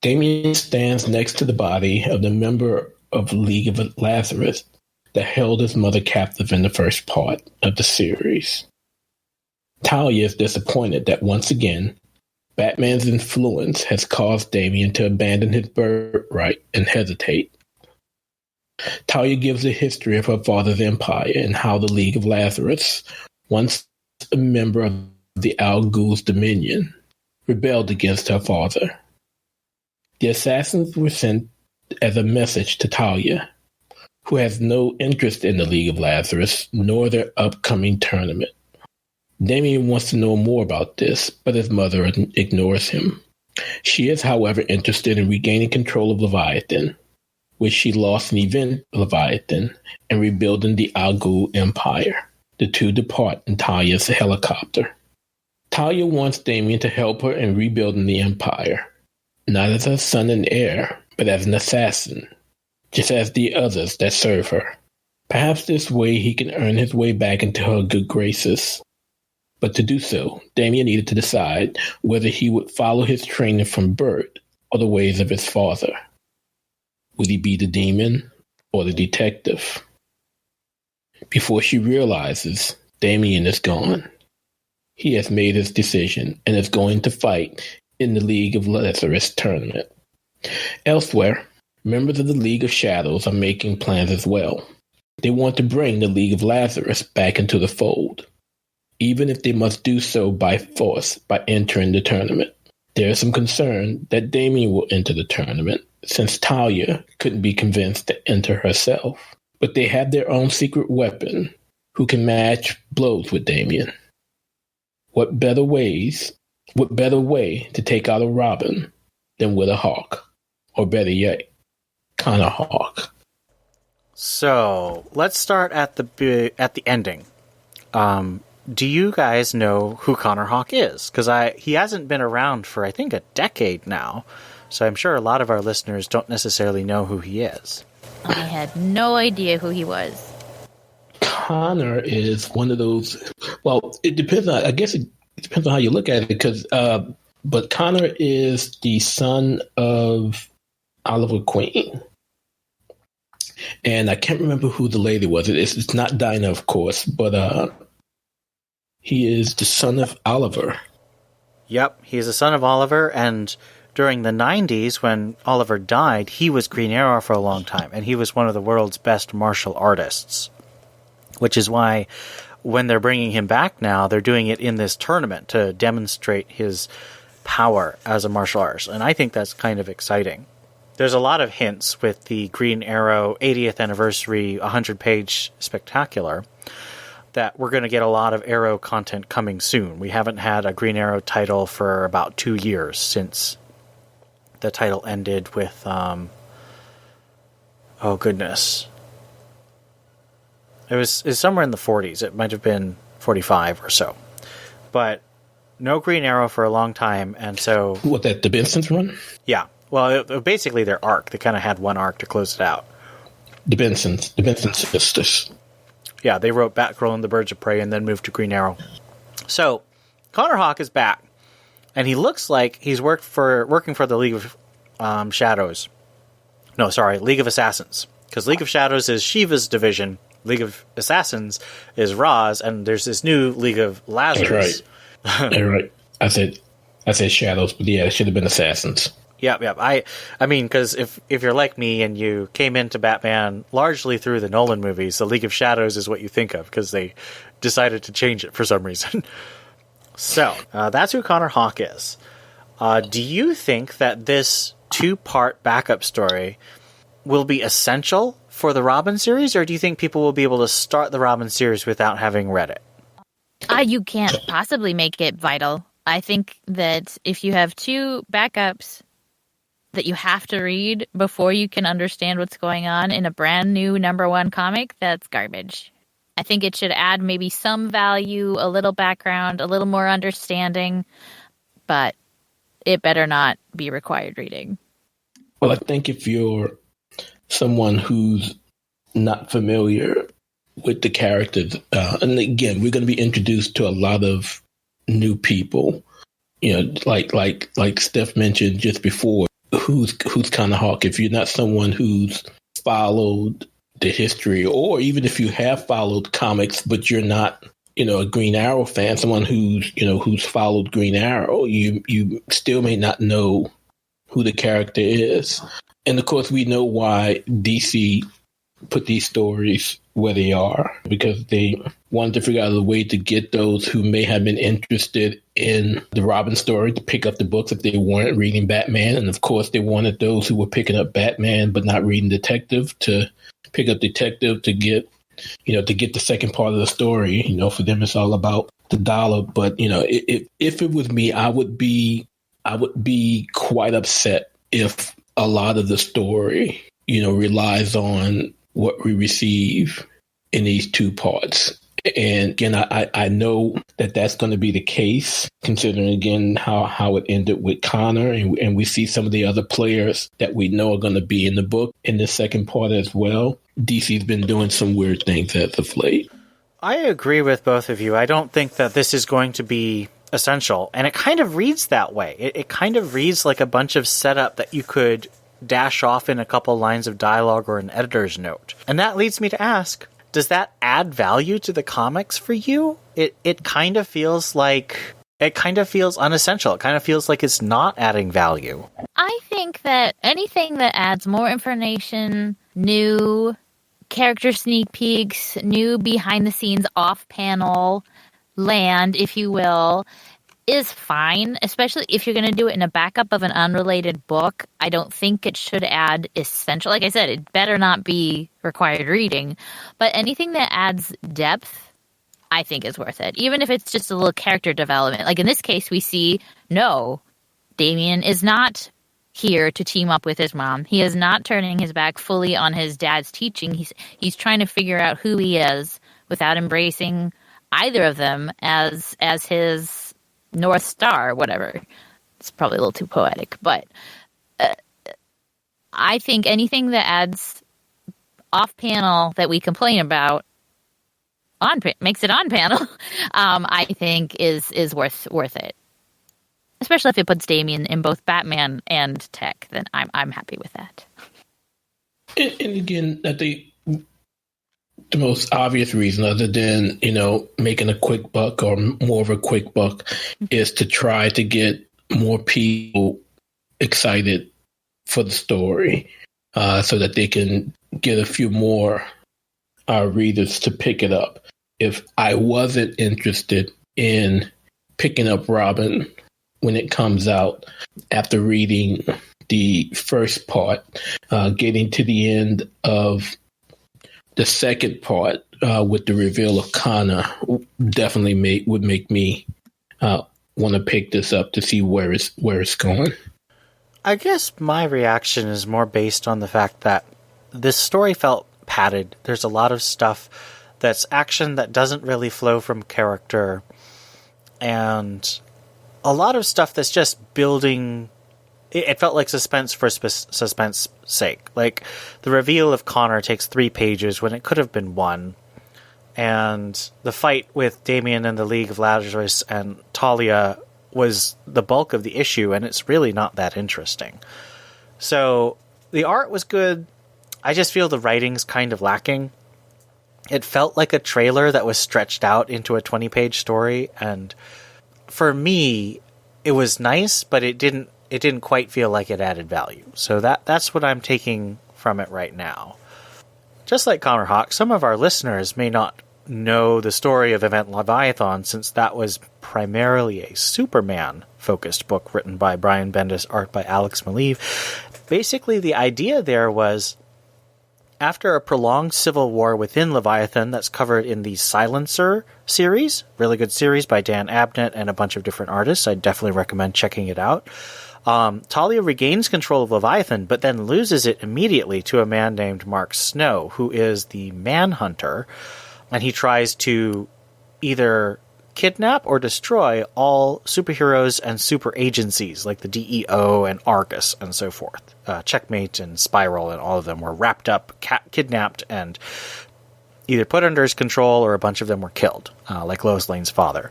Damien stands next to the body of the member of League of Lazarus that held his mother captive in the first part of the series. Talia is disappointed that once again, Batman's influence has caused Damien to abandon his birthright and hesitate. Talia gives a history of her father's empire and how the League of Lazarus, once a member of the Al Ghul's dominion, rebelled against her father. The assassins were sent as a message to Talia, who has no interest in the League of Lazarus nor their upcoming tournament. Damien wants to know more about this, but his mother ignores him. She is, however, interested in regaining control of Leviathan, which she lost in Event Leviathan, and rebuilding the Al Ghul Empire. The two depart in Talia's helicopter. Talia wants Damien to help her in rebuilding the Empire, not as her son and heir, but as an assassin, just as the others that serve her. Perhaps this way he can earn his way back into her good graces. But to do so, Damien needed to decide whether he would follow his training from birth or the ways of his father. Would he be the demon or the detective? Before she realizes, Damien is gone. He has made his decision and is going to fight in the League of Lazarus tournament. Elsewhere, members of the League of Shadows are making plans as well. They want to bring the League of Lazarus back into the fold, even if they must do so by force by entering the tournament. There is some concern that Damien will enter the tournament, since Talia couldn't be convinced to enter herself. But they have their own secret weapon who can match blows with Damien. What better way to take out a Robin than with a Hawk? Or better yet, Connor Hawk. So, let's start at the ending. Do you guys know who Connor Hawk is? Because he hasn't been around for, I think, a decade now. So I'm sure a lot of our listeners don't necessarily know who he is. I had no idea who he was. Connor is one of those. Well, it depends on. I guess it depends on how you look at it. Because, but Connor is the son of Oliver Queen, and I can't remember who the lady was. It's not Dinah, of course, but he is the son of Oliver. Yep, he's the son of Oliver, and during the 90s, when Oliver died, he was Green Arrow for a long time, and he was one of the world's best martial artists. Which is why, when they're bringing him back now, they're doing it in this tournament to demonstrate his power as a martial artist. And I think that's kind of exciting. There's a lot of hints with the Green Arrow 80th anniversary 100-page spectacular that we're going to get a lot of Arrow content coming soon. We haven't had a Green Arrow title for about 2 years since the title ended with, oh goodness. It was somewhere in the 40s. It might have been 45 or so. But no Green Arrow for a long time, and so... What, that the Benson's run? Yeah. Well, basically their arc. They kind of had one arc to close it out. The Benson sisters. Yeah, they wrote Batgirl and the Birds of Prey and then moved to Green Arrow. So, Connor Hawk is back. And he looks like he's working for the League of Shadows. No, sorry, League of Assassins. Because League of Shadows is Shiva's division. League of Assassins is Ra's, and there's this new League of Lazarus. That's right. That's right. I said Shadows, but yeah, it should have been Assassins. Yep. I mean, because if you're like me and you came into Batman largely through the Nolan movies, the League of Shadows is what you think of, because they decided to change it for some reason. So, that's who Connor Hawk is. Do you think that this 2-part backup story will be essential for the Robin series, or do you think people will be able to start the Robin series without having read it? You can't possibly make it vital. I think that if you have 2 backups that you have to read before you can understand what's going on in a brand new #1 comic, that's garbage. I think it should add maybe some value, a little background, a little more understanding, but it better not be required reading. Well, I think if you're someone who's not familiar with the characters, and again, we're going to be introduced to a lot of new people, like Steph mentioned just before, who's Connor Hawk. If you're not someone who's followed the history, or even if you have followed comics, but you're not, a Green Arrow fan, someone who's followed Green Arrow, you still may not know who the character is. And of course, we know why DC put these stories where they are, because they wanted to figure out a way to get those who may have been interested in the Robin story to pick up the books if they weren't reading Batman. And of course, they wanted those who were picking up Batman but not reading Detective to pick up Detective to get the second part of the story. For them, it's all about the dollar. But, if it was me, I would be quite upset if a lot of the story, relies on what we receive in these 2 parts. And again, I know that that's going to be the case, considering, again, how it ended with Connor. And we see some of the other players that we know are going to be in the book in the second part as well. DC's been doing some weird things as of late. I agree with both of you. I don't think that this is going to be essential. And it kind of reads that way. It kind of reads like a bunch of setup that you could dash off in a couple lines of dialogue or an editor's note. And that leads me to ask, does that add value to the comics for you? It kind of feels unessential. It kind of feels like it's not adding value. I think that anything that adds more information, new character sneak peeks, new behind the scenes off panel land, if you will, is fine, especially if you're going to do it in a backup of an unrelated book. I don't think it should add essential. Like I said, it better not be required reading, but anything that adds depth, I think is worth it. Even if it's just a little character development. Like in this case, we see, no, Damien is not here to team up with his mom. He is not turning his back fully on his dad's teaching. He's trying to figure out who he is without embracing either of them as his North Star, whatever. It's probably a little too poetic, but I think anything that adds off panel that we complain about makes it on panel. I think is worth it, especially if it puts Damien in both Batman and Tech. Then I'm happy with that. And again, I think the most obvious reason, other than, making a quick buck or more of a quick buck, is to try to get more people excited for the story, so that they can get a few more readers to pick it up. If I wasn't interested in picking up Robin when it comes out, after reading the first part, getting to the end of the second part with the reveal of Connor definitely would make me want to pick this up to see where it's going. I guess my reaction is more based on the fact that this story felt padded. There's a lot of stuff that's action that doesn't really flow from character, and a lot of stuff that's just building. It felt like suspense for suspense sake. Like, the reveal of Connor takes 3 pages when it could have been 1. And the fight with Damien and the League of Lazarus and Talia was the bulk of the issue, and it's really not that interesting. So, the art was good. I just feel the writing's kind of lacking. It felt like a trailer that was stretched out into a 20-page story, and for me, it was nice, but it didn't quite feel like it added value. So that's what I'm taking from it right now. Just like Connor Hawk, some of our listeners may not know the story of Event Leviathan, since that was primarily a Superman-focused book written by Brian Bendis, art by Alex Maleev. Basically, the idea there was, after a prolonged civil war within Leviathan that's covered in the Silencer series, really good series by Dan Abnett and a bunch of different artists, I definitely recommend checking it out. Talia regains control of Leviathan, but then loses it immediately to a man named Mark Snow, who is the Manhunter, and he tries to either kidnap or destroy all superheroes and super agencies, like the DEO and Argus and so forth. Checkmate and Spiral and all of them were wrapped up, kidnapped, and either put under his control, or a bunch of them were killed, like Lois Lane's father.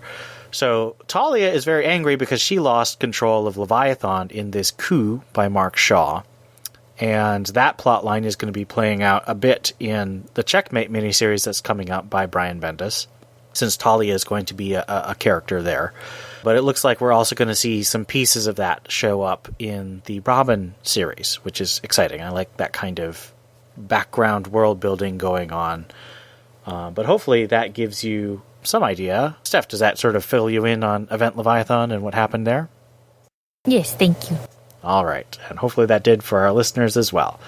So Talia is very angry because she lost control of Leviathan in this coup by Mark Shaw. And that plotline is going to be playing out a bit in the Checkmate miniseries that's coming up by Brian Bendis, since Talia is going to be a character there. But it looks like we're also going to see some pieces of that show up in the Robin series, which is exciting. I like that kind of background world building going on. But hopefully that gives you some idea. Steph, does that sort of fill you in on Event Leviathan and what happened there? Yes, thank you. All right, and hopefully that did for our listeners as well.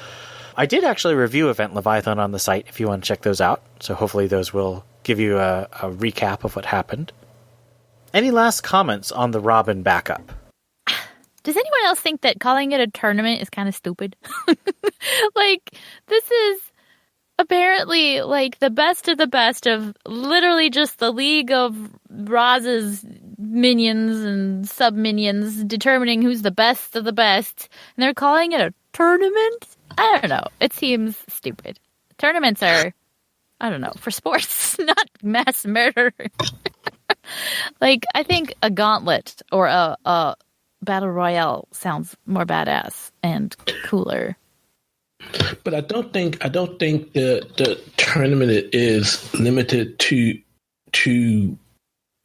I did actually review Event Leviathan on the site if you want to check those out, so hopefully those will give you a recap of what happened. Any last comments on the Robin backup? Does anyone else think that calling it a tournament is kind of stupid? Like, this is apparently, like, the best of literally just the League of Roz's minions and sub-minions determining who's the best of the best. And they're calling it a tournament? I don't know. It seems stupid. Tournaments are, I don't know, for sports, not mass murder. Like, I think a gauntlet or a battle royale sounds more badass and cooler. But I don't think the tournament is limited to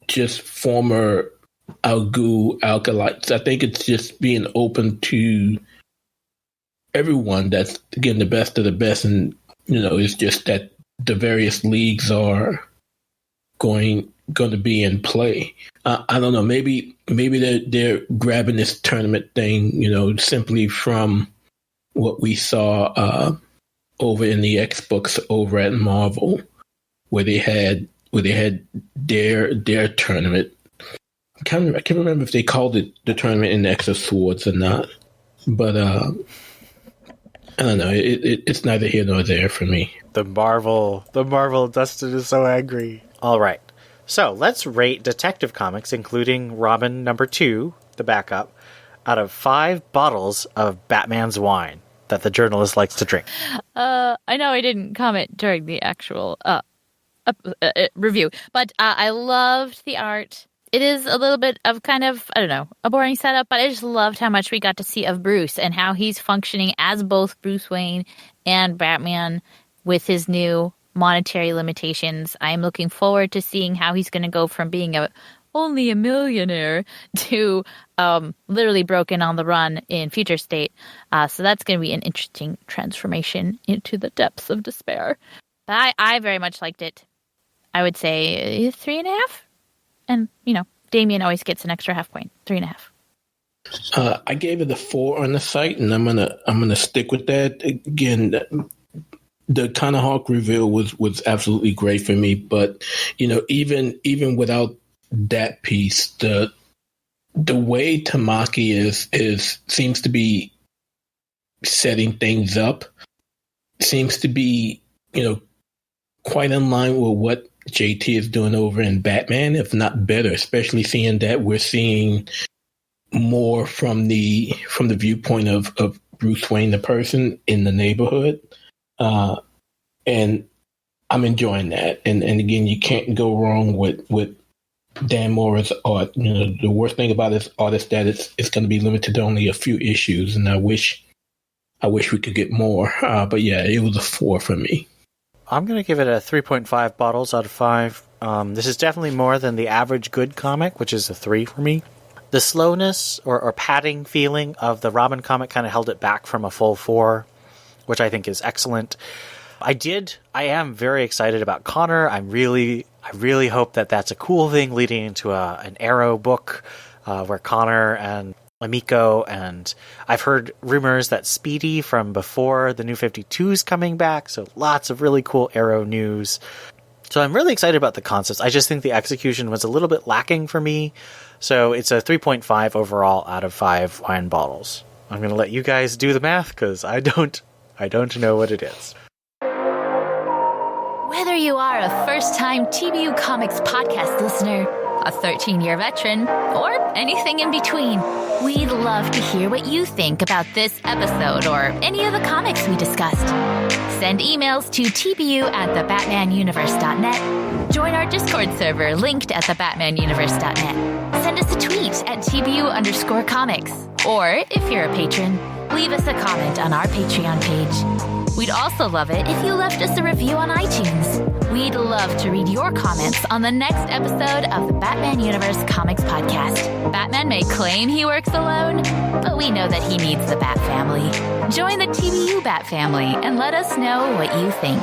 just former Algu alkalites. I think it's just being open to everyone that's, again, the best of the best. And, it's just that the various leagues are going to be in play. I don't know. Maybe they're grabbing this tournament thing, simply from what we saw over in the X books over at Marvel, where they had their tournament. I can't remember if they called it the tournament in X of Swords or not, but I don't know. It's neither here nor there for me. The Marvel Dustin is so angry. All right, so let's rate Detective Comics, including Robin #2, the backup, out of 5 bottles of Batman's wine that the journalist likes to drink. I know I didn't comment during the actual review, but I loved the art. It is a little bit of kind of, I don't know, a boring setup, but I just loved how much we got to see of Bruce and how he's functioning as both Bruce Wayne and Batman with his new monetary limitations. I am looking forward to seeing how he's going to go from being only a millionaire to literally broken on the run in Future State. So that's going to be an interesting transformation into the depths of despair. But I very much liked it. I would say 3.5. And, Damien always gets an extra half point. 3.5. I gave it a 4 on the site, and I'm gonna stick with that. Again, the Connor Hawk reveal was absolutely great for me. But even without that piece, the way Tamaki seems to be setting things up seems to be quite in line with what JT is doing over in Batman, if not better, especially seeing that we're seeing more from the viewpoint of Bruce Wayne, the person in the neighborhood. And I'm enjoying that. And again, you can't go wrong with Dan Mora's art. The worst thing about his art is that it's going to be limited to only a few issues. And I wish we could get more. But yeah, it was a 4 for me. I'm going to give it a 3.5 bottles out of 5. This is definitely more than the average good comic, which is a 3 for me. The slowness or padding feeling of the Robin comic kind of held it back from a full 4, which I think is excellent. I am very excited about Connor. I really hope that that's a cool thing leading into an Arrow book where Connor and Amico, and I've heard rumors that Speedy from before the New 52 is coming back, so lots of really cool Arrow news. So I'm really excited about the concepts. I just think the execution was a little bit lacking for me, so it's a 3.5 overall out of 5 wine bottles. I'm going to let you guys do the math, because I don't know what it is. Whether you are a first-time TBU Comics podcast listener, a 13-year veteran, or anything in between, we'd love to hear what you think about this episode or any of the comics we discussed. Send emails to tbu@thebatmanuniverse.net. Join our Discord server linked at thebatmanuniverse.net. Send us a tweet at TBU_comics. Or, if you're a patron, leave us a comment on our Patreon page. We'd also love it if you left us a review on iTunes. We'd love to read your comments on the next episode of the Batman Universe Comics Podcast. Batman may claim he works alone, but we know that he needs the Bat Family. Join the TBU Bat Family and let us know what you think.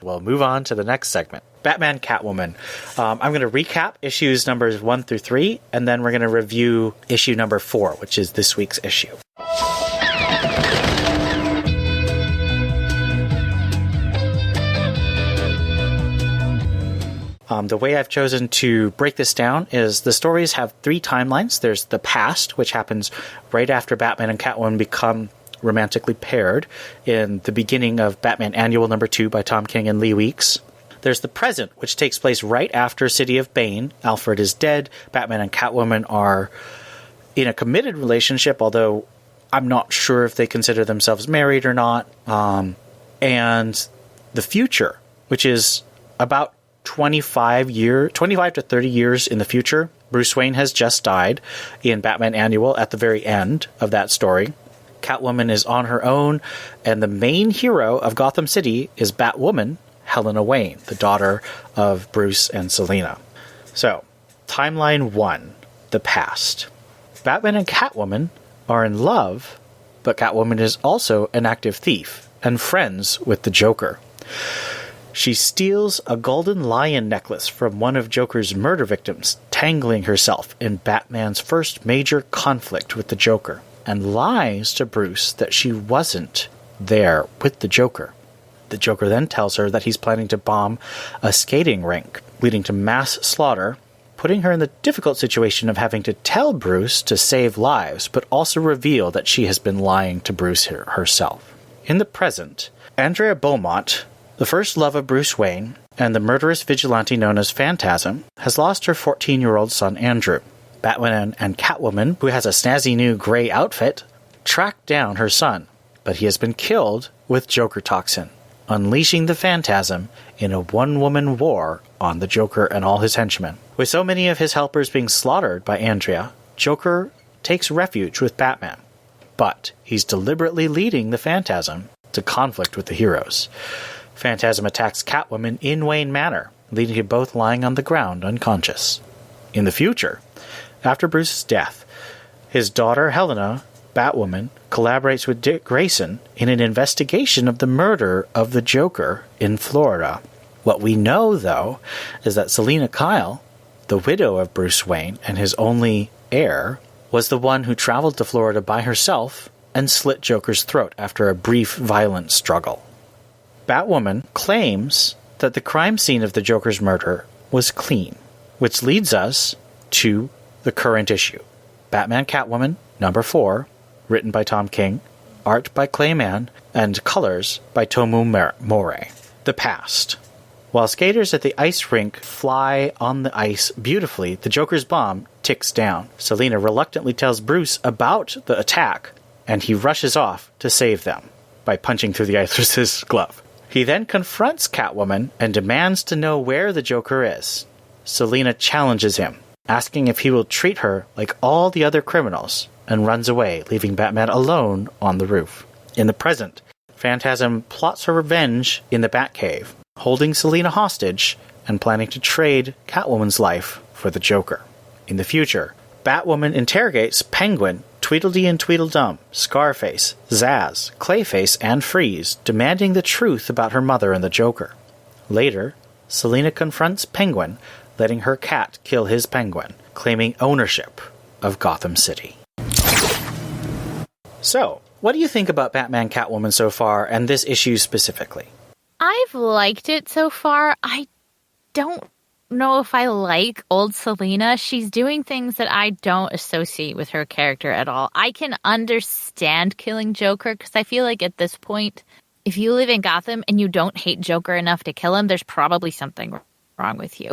We'll move on to the next segment. Batman Catwoman. I'm going to recap issues numbers 1 through 3, and then we're going to review issue number 4, which is this week's issue. The way I've chosen to break this down is the stories have 3 timelines. There's the past, which happens right after Batman and Catwoman become romantically paired in the beginning of Batman Annual #2 by Tom King and Lee Weeks. There's the present, which takes place right after City of Bane. Alfred is dead. Batman and Catwoman are in a committed relationship, although I'm not sure if they consider themselves married or not. And the future, which is about 25 to 30 years in the future. Bruce Wayne has just died in Batman Annual at the very end of that story. Catwoman is on her own, and the main hero of Gotham City is Batwoman, Helena Wayne, the daughter of Bruce and Selina. So, Timeline 1, the past. Batman and Catwoman are in love, but Catwoman is also an active thief and friends with the Joker. She steals a golden lion necklace from one of Joker's murder victims, tangling herself in Batman's first major conflict with the Joker, and lies to Bruce that she wasn't there with the Joker. The Joker then tells her that he's planning to bomb a skating rink, leading to mass slaughter, putting her in the difficult situation of having to tell Bruce to save lives, but also reveal that she has been lying to Bruce herself. In the present, Andrea Beaumont, the first love of Bruce Wayne, and the murderous vigilante known as Phantasm, has lost her 14-year-old son Andrew. Batman and Catwoman, who has a snazzy new gray outfit, track down her son, but he has been killed with Joker toxin, unleashing the Phantasm in a one-woman war on the Joker and all his henchmen. With so many of his helpers being slaughtered by Andrea, Joker takes refuge with Batman, but he's deliberately leading the Phantasm to conflict with the heroes. Phantasm attacks Catwoman in Wayne Manor, leading to both lying on the ground unconscious. In the future, after Bruce's death, his daughter Helena, Batwoman, collaborates with Dick Grayson in an investigation of the murder of the Joker in Florida. What we know, though, is that Selina Kyle, the widow of Bruce Wayne and his only heir, was the one who traveled to Florida by herself and slit Joker's throat after a brief violent struggle. Batwoman claims that the crime scene of the Joker's murder was clean, which leads us to the current issue. Batman Catwoman, #4, written by Tom King, art by Clay Mann, and colors by Tomu More. The past. While skaters at the ice rink fly on the ice beautifully, the Joker's bomb ticks down. Selina reluctantly tells Bruce about the attack, and he rushes off to save them by punching through the ice's glove. He then confronts Catwoman and demands to know where the Joker is. Selina challenges him, asking if he will treat her like all the other criminals, and runs away, leaving Batman alone on the roof. In the present, Phantasm plots her revenge in the Batcave, holding Selina hostage and planning to trade Catwoman's life for the Joker. In the future, Batwoman interrogates Penguin, Tweedledee and Tweedledum, Scarface, Zsasz, Clayface, and Freeze, demanding the truth about her mother and the Joker. Later, Selina confronts Penguin, letting her cat kill his penguin, claiming ownership of Gotham City. So, what do you think about Batman Catwoman so far, and this issue specifically? I've liked it so far. I don't know if I like old Selina. She's doing things that I don't associate with her character at all. I can understand killing Joker, because I feel like at this point, if you live in Gotham and you don't hate Joker enough to kill him, there's probably something wrong with you.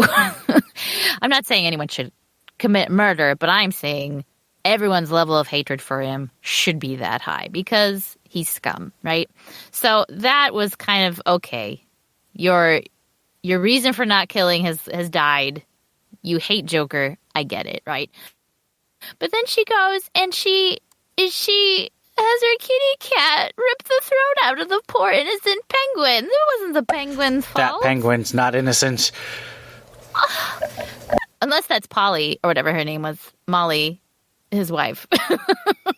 I'm not saying anyone should commit murder, but I'm saying everyone's level of hatred for him should be that high, because he's scum, right? So that was kind of okay. Your reason for not killing has died. You hate Joker. I get it, right? But then she goes and she has her kitty cat rip the throat out of the poor innocent penguin. That wasn't the penguin's fault. That penguin's not innocent. Unless that's Polly, or whatever her name was. Molly, his wife.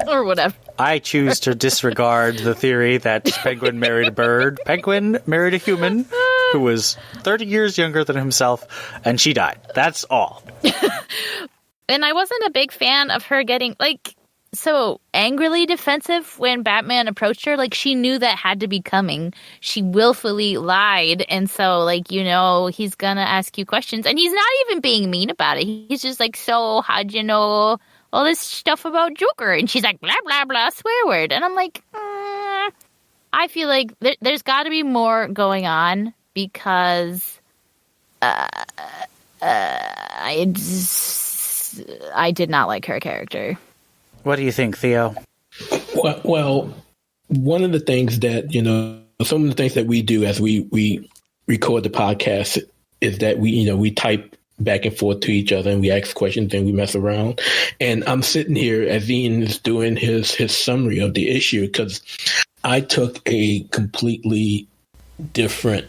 Or whatever. I choose to disregard the theory that Penguin married a bird. Penguin married a human who was 30 years younger than himself, and she died. That's all. And I wasn't a big fan of her getting, so angrily defensive when Batman approached her. She knew that had to be coming. She willfully lied, and so, he's gonna ask you questions. And he's not even being mean about it. He's just so how'd you know all this stuff about Joker? And she's like, blah, blah, blah, swear word. And I'm like, I feel like there's got to be more going on because I did not like her character. What do you think, Theo? Well, one of the things that, some of the things that we do as we record the podcast is that we type back and forth to each other and we ask questions and we mess around. And I'm sitting here as Ian is doing his summary of the issue because I took a completely different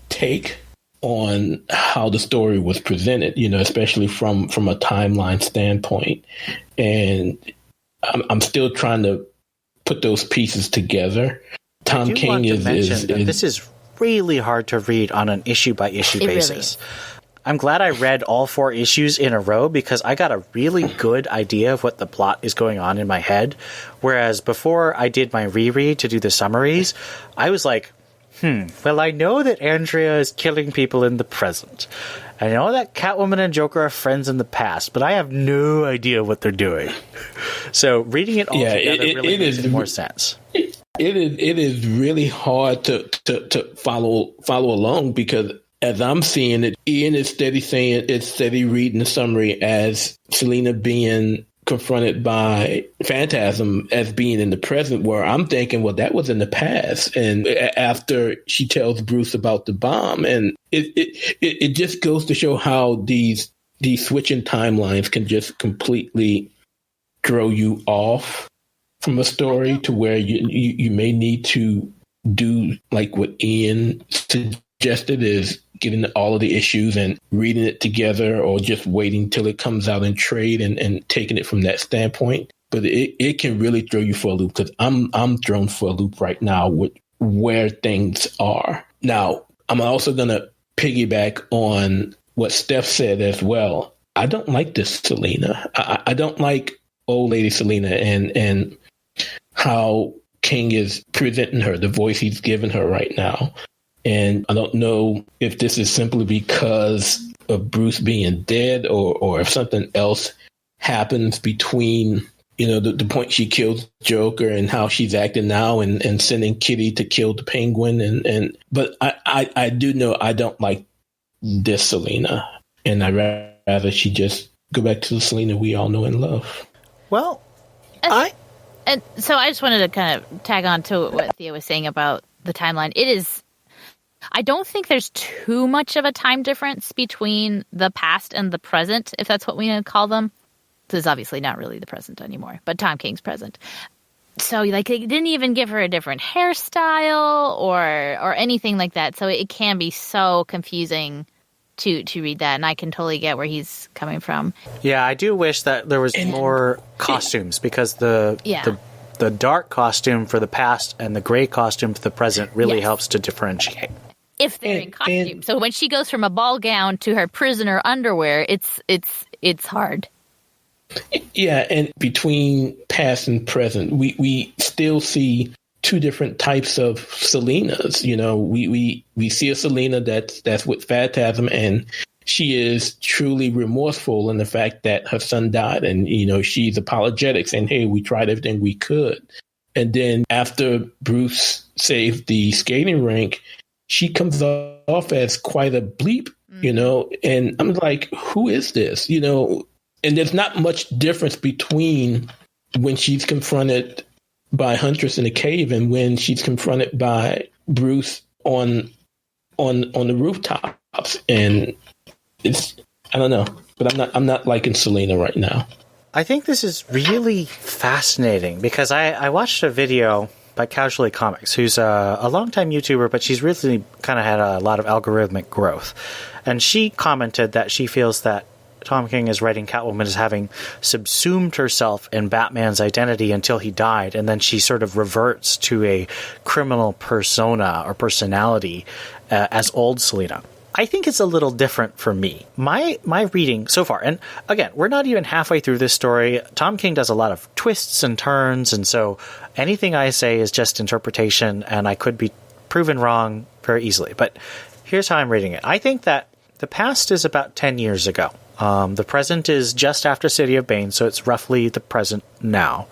take on how the story was presented, especially from a timeline standpoint. And I'm still trying to put those pieces together. Tom King is this is really hard to read on an issue by issue basis. Really, I'm glad I read all 4 issues in a row because I got a really good idea of what the plot is going on in my head. Whereas before I did my reread to do the summaries, I was like, well, I know that Andrea is killing people in the present. I know that Catwoman and Joker are friends in the past, but I have no idea what they're doing. So reading it all together really makes more sense. It is really hard to follow along because as I'm seeing it, Ian is steady reading the summary as Selina being confronted by Phantasm as being in the present, where I'm thinking, well, that was in the past. And after she tells Bruce about the bomb, and it just goes to show how these switching timelines can just completely throw you off from a story to where you may need to do like what Ian suggested, is getting all of the issues and reading it together, or just waiting till it comes out in trade and taking it from that standpoint. But it can really throw you for a loop because I'm thrown for a loop right now with where things are. Now, I'm also going to piggyback on what Steph said as well. I don't like this Selina. I don't like old lady Selina and how King is presenting her, the voice he's given her right now. And I don't know if this is simply because of Bruce being dead or if something else happens between, the point she kills Joker and how she's acting now and sending Kitty to kill the Penguin. But I do know I don't like this Selina. And I'd rather she just go back to the Selina we all know and love. Well, And so I just wanted to kind of tag on to what Theo was saying about the timeline. I don't think there's too much of a time difference between the past and the present, if that's what we call them. This is obviously not really the present anymore, but Tom King's present. So, they didn't even give her a different hairstyle or anything like that. So it can be so confusing to read that, and I can totally get where he's coming from. Yeah, I do wish that there was more costumes because the dark costume for the past and the gray costume for the present really helps to differentiate. If they're in costume. So when she goes from a ball gown to her prisoner underwear, it's hard. Yeah, and between past and present, we still see 2 different types of Selinas. We see a Selina that's with Phantasm, and she is truly remorseful in the fact that her son died, and she's apologetic, saying, "Hey, we tried everything we could." And then after Bruce saved the skating rink, she comes off as quite a bleep, and I'm like, who is this? And there's not much difference between when she's confronted by Huntress in the cave and when she's confronted by Bruce on the rooftops. And I don't know, but I'm not liking Selina right now. I think this is really fascinating because I watched a video by Casually Comics, who's a longtime YouTuber, but she's really kind of had a lot of algorithmic growth. And she commented that she feels that Tom King is writing Catwoman as having subsumed herself in Batman's identity until he died, and then she sort of reverts to a criminal persona or personality as old Selina. I think it's a little different for me. My reading so far, and again, we're not even halfway through this story. Tom King does a lot of twists and turns, and so anything I say is just interpretation, and I could be proven wrong very easily. But here's how I'm reading it. I think that the past is about 10 years ago. The present is just after City of Bane, so it's roughly the present now.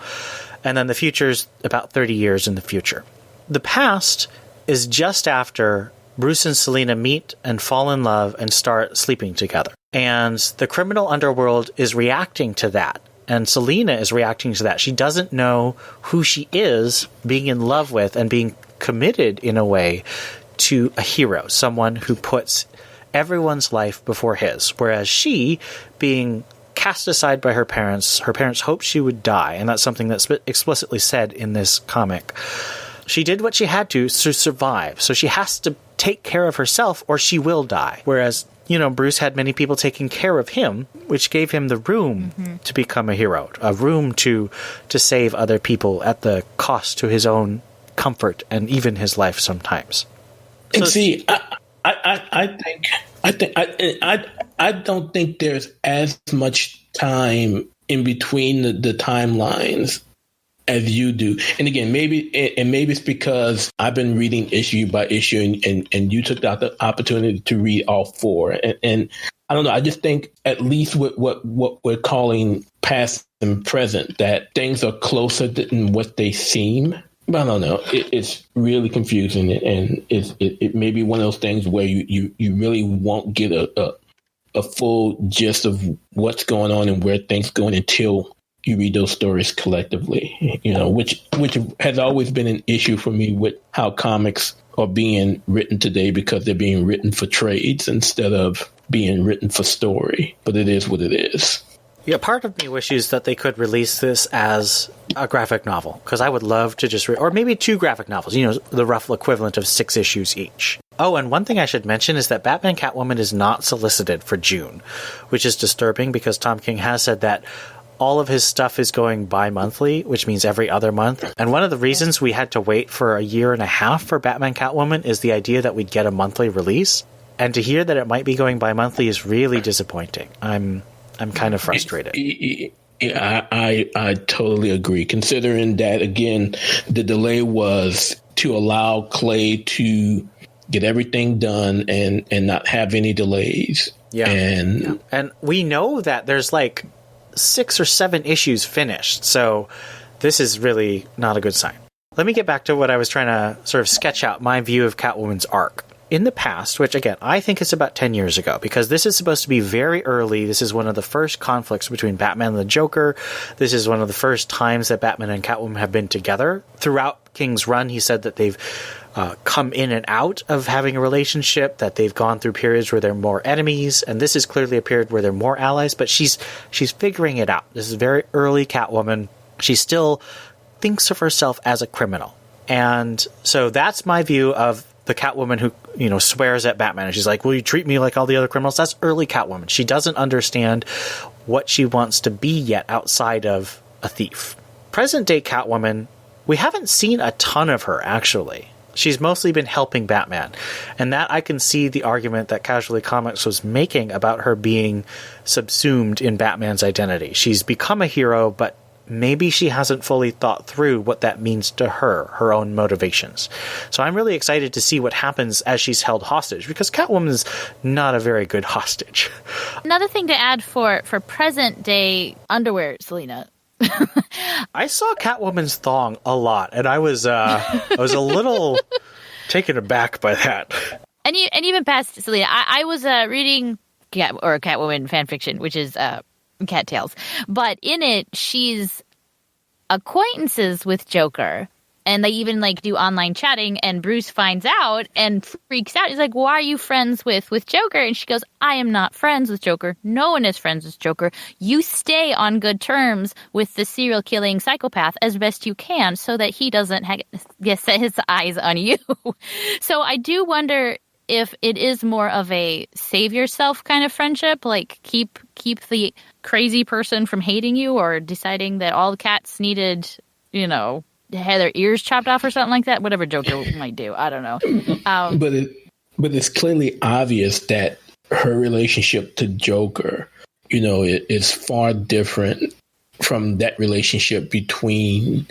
And then the future's about 30 years in the future. the past is just after Bruce and Selena meet and fall in love and start sleeping together. And the criminal underworld is reacting to that. And Selena is reacting to that. She doesn't know who she is being in love with and being committed in a way to a hero, someone who puts everyone's life before his. Whereas she, being cast aside by her parents hoped she would die. And that's something that's explicitly said in this comic. She did what she had to survive. So she has to take care of herself or she will die. Whereas, Bruce had many people taking care of him, which gave him the room to become a hero, a room to save other people at the cost to his own comfort and even his life sometimes. And see, I don't think there's as much time in between the timelines as you do. And again, maybe it's because I've been reading issue by issue and you took the opportunity to read all four. And I don't know, I just think at least with what we're calling past and present, that things are closer than what they seem. But I don't know. It's really confusing, and it may be one of those things where you really won't get a full gist of what's going on and where things going until you read those stories collectively. Which has always been an issue for me with how comics are being written today, because they're being written for trades instead of being written for story. But it is what it is. Yeah, part of me wishes that they could release this as a graphic novel, because I would love to just or maybe 2 graphic novels, the rough equivalent of 6 issues each. Oh, and one thing I should mention is that Batman Catwoman is not solicited for June, which is disturbing because Tom King has said that all of his stuff is going bi-monthly, which means every other month. And one of the reasons we had to wait for a year and a half for Batman Catwoman is the idea that we'd get a monthly release. And to hear that it might be going bi-monthly is really disappointing. I'm kind of frustrated. Yeah, I totally agree. Considering that, again, the delay was to allow Clay to get everything done and not have any delays. Yeah. And we know that there's 6 or 7 issues finished. So this is really not a good sign. Let me get back to what I was trying to sort of sketch out my view of Catwoman's arc. In the past, which again, I think is about 10 years ago, because this is supposed to be very early. This is one of the first conflicts between Batman and the Joker. This is one of the first times that Batman and Catwoman have been together. Throughout King's run, he said that they've come in and out of having a relationship, that they've gone through periods where they're more enemies, and this is clearly a period where they're more allies, but she's figuring it out. This is very early Catwoman. She still thinks of herself as a criminal. And so that's my view of the Catwoman who, swears at Batman. And she's like, will you treat me like all the other criminals? That's early Catwoman. She doesn't understand what she wants to be yet outside of a thief. Present day Catwoman, we haven't seen a ton of her, actually. She's mostly been helping Batman. And that I can see the argument that Casually Comics was making about her being subsumed in Batman's identity. She's become a hero, but maybe she hasn't fully thought through what that means to her own motivations. So I'm really excited to see what happens as she's held hostage, because Catwoman's not a very good hostage. Another thing to add for present day underwear, Selena. I saw Catwoman's thong a lot, and I was a little taken aback by that. And even past Selena, I was reading Catwoman fan fiction, which is Cattails, but in it she's acquaintances with Joker, and they even do online chatting, and Bruce finds out and freaks out. He's like, why are you friends with Joker? And she goes, I am not friends with Joker. No one is friends with Joker. You stay on good terms with the serial killing psychopath as best you can so that he doesn't set his eyes on you. So I do wonder if it is more of a save yourself kind of friendship, keep the crazy person from hating you, or deciding that all the cats needed, had their ears chopped off or something like that. Whatever Joker might do, I don't know. But it's clearly obvious that her relationship to Joker, is far different from that relationship between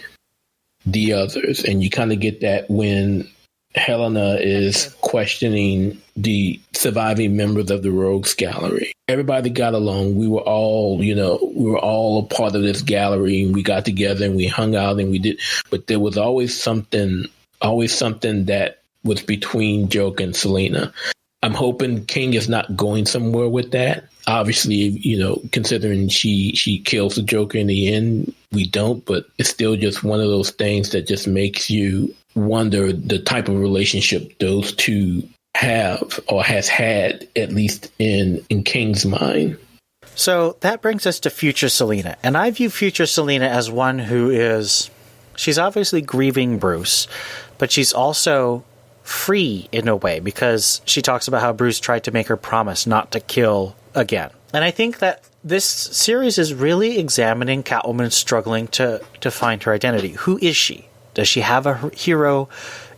the others, and you kind of get that when Helena is questioning the surviving members of the Rogues Gallery. Everybody got along. We were all a part of this gallery, and we got together and we hung out and we did. But there was always something always something that was between Joker and Selena. I'm hoping King is not going somewhere with that. Obviously, considering she kills the Joker in the end, we don't, but it's still just one of those things that just makes you wonder the type of relationship those two have or has had, at least in King's mind. So that brings us to future Selena. And I view future Selena as one she's obviously grieving Bruce, but she's also free in a way, because she talks about how Bruce tried to make her promise not to kill again. And I think that this series is really examining Catwoman struggling to find her identity. Who is she? Does she have a hero?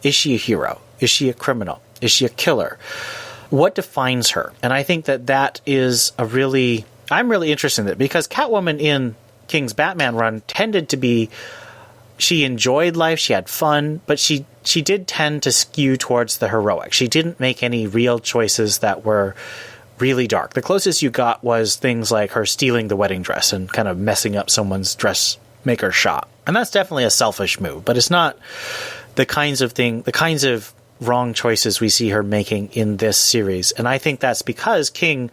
Is she a hero? Is she a criminal? Is she a killer? What defines her? And I think that is I'm really interested in it, because Catwoman in King's Batman run tended to be, she enjoyed life, she had fun, but she did tend to skew towards the heroic. She didn't make any real choices that were really dark. The closest you got was things like her stealing the wedding dress and kind of messing up someone's dressmaker shop. And that's definitely a selfish move, but it's not the kinds of wrong choices we see her making in this series. And I think that's because King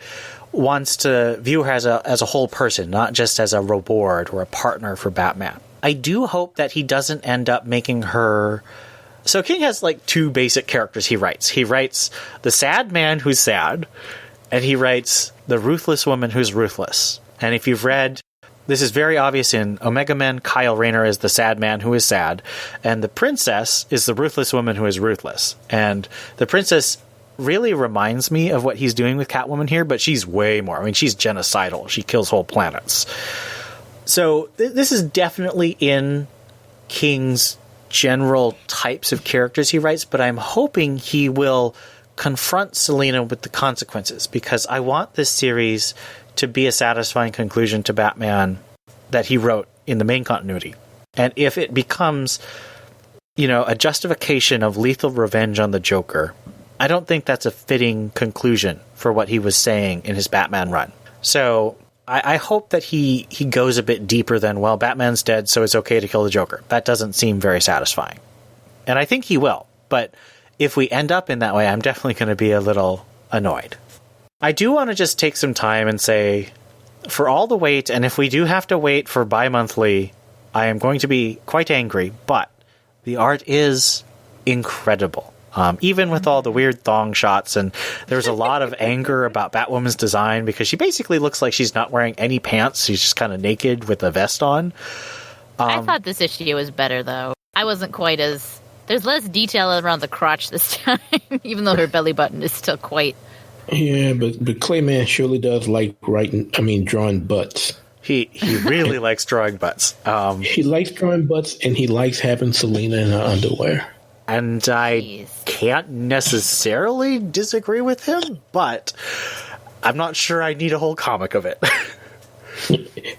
wants to view her as a whole person, not just as a reward or a partner for Batman. I do hope that he doesn't end up making her... So King has like two basic characters he writes. He writes the sad man who's sad, and he writes the ruthless woman who's ruthless. And if you've read... This is very obvious in Omega Men. Kyle Rayner is the sad man who is sad, and the princess is the ruthless woman who is ruthless. And the princess really reminds me of what he's doing with Catwoman here, but she's way more. I mean, she's genocidal. She kills whole planets. So this is definitely in King's general types of characters he writes, but I'm hoping he will confront Selena with the consequences, because I want this series to be a satisfying conclusion to Batman that he wrote in the main continuity. And if it becomes, a justification of lethal revenge on the Joker, I don't think that's a fitting conclusion for what he was saying in his Batman run. So I hope that he goes a bit deeper than, well, Batman's dead, so it's okay to kill the Joker. That doesn't seem very satisfying. And I think he will. But if we end up in that way, I'm definitely going to be a little annoyed. I do want to just take some time and say, for all the wait, and if we do have to wait for bi-monthly, I am going to be quite angry, but the art is incredible. Even with all the weird thong shots, and there's a lot of anger about Batwoman's design, because she basically looks like she's not wearing any pants. She's just kind of naked with a vest on. I thought this issue was better, though. I wasn't quite as... There's less detail around the crotch this time, even though her belly button is still quite... Yeah, but Clayman surely does like drawing butts. He really likes drawing butts. He likes drawing butts, and he likes having Selena in her underwear. And I can't necessarily disagree with him, but I'm not sure I need a whole comic of it.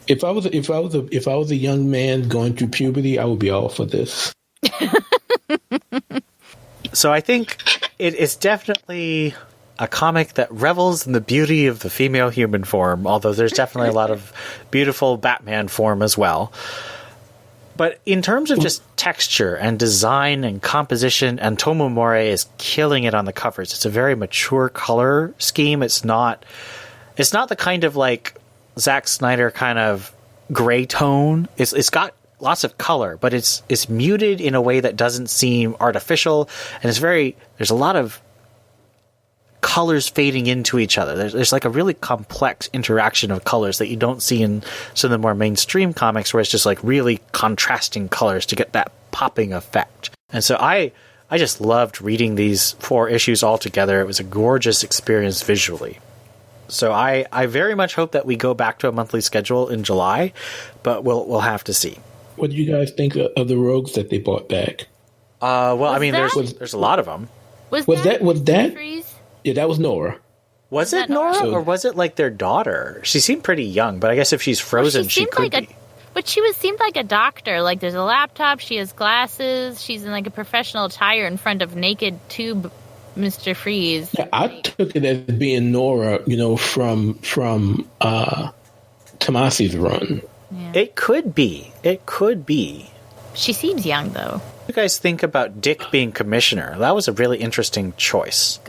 If I was a young man going through puberty, I would be all for this. So I think it's definitely a comic that revels in the beauty of the female human form, although there's definitely a lot of beautiful Batman form as well. But in terms of just texture and design and composition, and Tomomori is killing it on the covers. It's a very mature color scheme. It's not the kind of like Zack Snyder kind of gray tone. It's got lots of color, but it's muted in a way that doesn't seem artificial, and there's a lot of colors fading into each other. There's like a really complex interaction of colors that you don't see in some of the more mainstream comics, where it's just like really contrasting colors to get that popping effect. And so I just loved reading these 4 issues all together. It was a gorgeous experience visually. So I very much hope that we go back to a monthly schedule in July, but we'll have to see. What do you guys think of the rogues that they brought back? There's a lot of them. Was that? Yeah, that was Nora. Was it Nora, or was it like their daughter? She seemed pretty young, but I guess if she's frozen, she could be. But seemed like a doctor. Like, there's a laptop, she has glasses, she's in like a professional attire in front of naked tube Mr. Freeze. Yeah, I took it as being Nora, from Tomasi's run. Yeah. It could be. She seems young, though. you guys think about Dick being commissioner? That was a really interesting choice.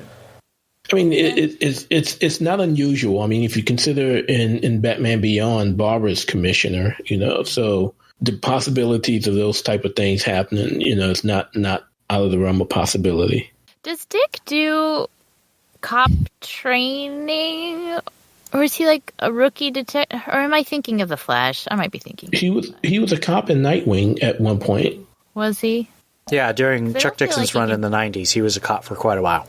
I mean, it's not unusual. I mean, if you consider in Batman Beyond, Barbara's commissioner, so the possibilities of those type of things happening, it's not out of the realm of possibility. Does Dick do cop training, or is he like a rookie detective? Or am I thinking of the Flash? I might be thinking. He was a cop in Nightwing at one point. Was he? Yeah, during Chuck Dixon's run in the 90s, he was a cop for quite a while.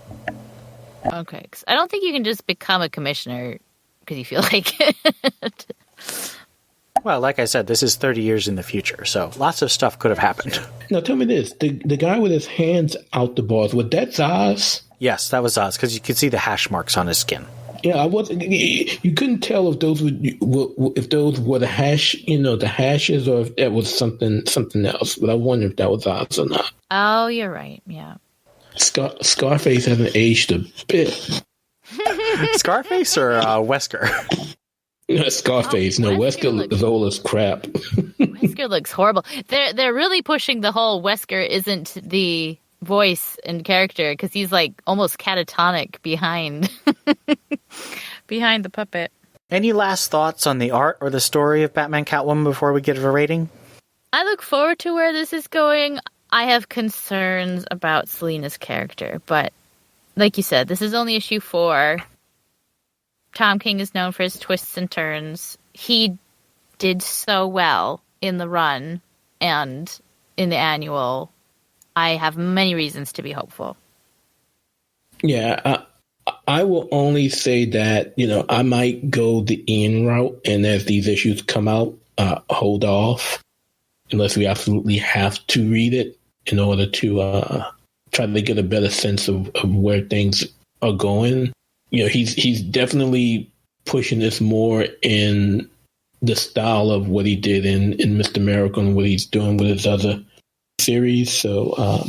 Okay, 'cause I don't think you can just become a commissioner because you feel like it. Well, like I said, this is 30 years in the future, so lots of stuff could have happened. Now, tell me this. The guy with his hands out the bars, was that Zaz? Yes, that was Oz, because you could see the hash marks on his skin. Yeah, I wasn't. You couldn't tell if those were the hash, the hashes, or if that was something else. But I wonder if that was Oz or not. Oh, you're right. Yeah. Scarface hasn't aged a bit. Scarface or Wesker? Scarface. No, Wesker is old as crap. Wesker looks horrible. They're really pushing the whole Wesker isn't the voice and character because he's like almost catatonic behind the puppet. Any last thoughts on the art or the story of Batman Catwoman before we give a rating? I look forward to where this is going. I have concerns about Selina's character, but like you said, this is only issue 4. Tom King is known for his twists and turns. He did so well in the run and in the annual. I have many reasons to be hopeful. Yeah, I will only say that, I might go the Ian route, and as these issues come out, hold off unless we absolutely have to read it in order to try to get a better sense of where things are going. He's definitely pushing this more in the style of what he did in Mr. Miracle and what he's doing with his other series. So,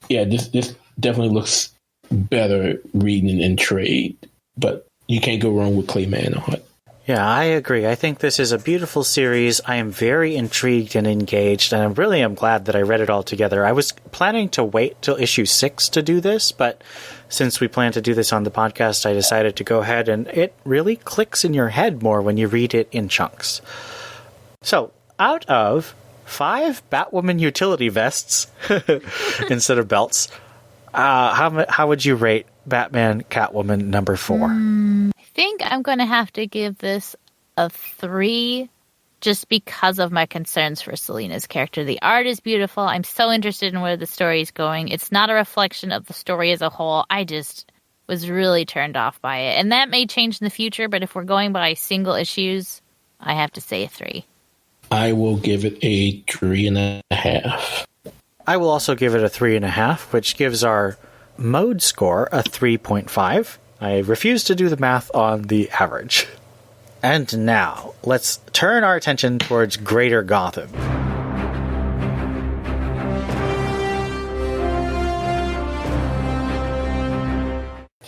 this definitely looks better reading in trade, but you can't go wrong with Clayman art. Yeah, I agree. I think this is a beautiful series. I am very intrigued and engaged, and I really am glad that I read it all together. I was planning to wait till issue 6 to do this, but since we plan to do this on the podcast, I decided to go ahead, and it really clicks in your head more when you read it in chunks. So, out of 5 Batwoman utility vests instead of belts, how would you rate Batman Catwoman number 4? I think I'm going to have to give this a 3 just because of my concerns for Selina's character. The art is beautiful. I'm so interested in where the story is going. It's not a reflection of the story as a whole. I just was really turned off by it. And that may change in the future, but if we're going by single issues, I have to say a 3. I will give it a 3.5. I will also give it a 3.5, which gives our mode score a 3.5. I refuse to do the math on the average. And now, let's turn our attention towards Greater Gotham.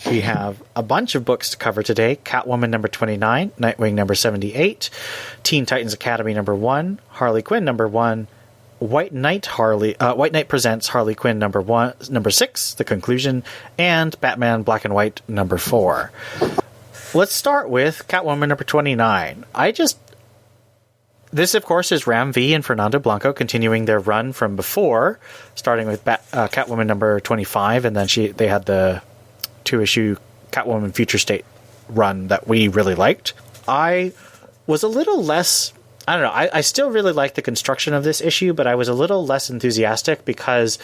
We have a bunch of books to cover today. Catwoman number 29, Nightwing number 78, Teen Titans Academy number 1, Harley Quinn number 1, White Knight presents Harley Quinn number 6, The Conclusion, and Batman Black and White number 4. Let's start with Catwoman number 29. This, of course, is Ram V and Fernando Blanco continuing their run from before, starting with Catwoman number 25, and then they had the 2-issue Catwoman Future State run that we really liked. I was a little less... I don't know. I still really like the construction of this issue, but I was a little less enthusiastic because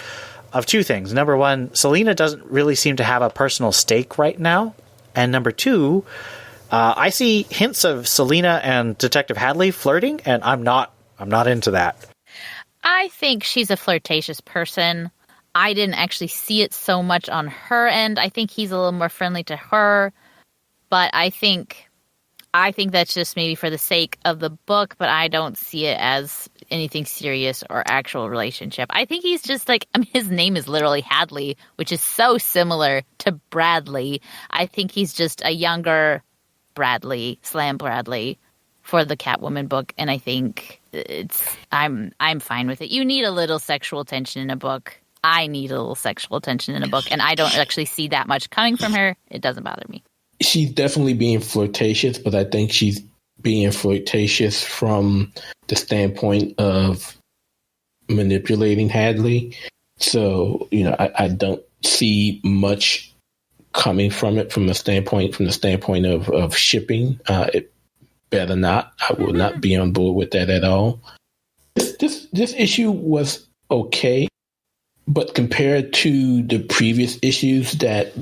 of 2 things. Number 1, Selina doesn't really seem to have a personal stake right now. And number 2, I see hints of Selina and Detective Hadley flirting, and I'm not into that. I think she's a flirtatious person. I didn't actually see it so much on her end. I think he's a little more friendly to her, but I think that's just maybe for the sake of the book, but I don't see it as anything serious or actual relationship. I think he's just his name is literally Hadley, which is so similar to Bradley. I think he's just a younger Bradley, Slam Bradley, for the Catwoman book, and I think I'm fine with it. You need a little sexual tension in a book. I need a little sexual tension in a book, and I don't actually see that much coming from her. It doesn't bother me. She's definitely being flirtatious, but I think she's being flirtatious from the standpoint of manipulating Hadley. So, I don't see much coming from it from the standpoint of shipping. It better not. I will not be on board with that at all. This issue was okay, but compared to the previous issues that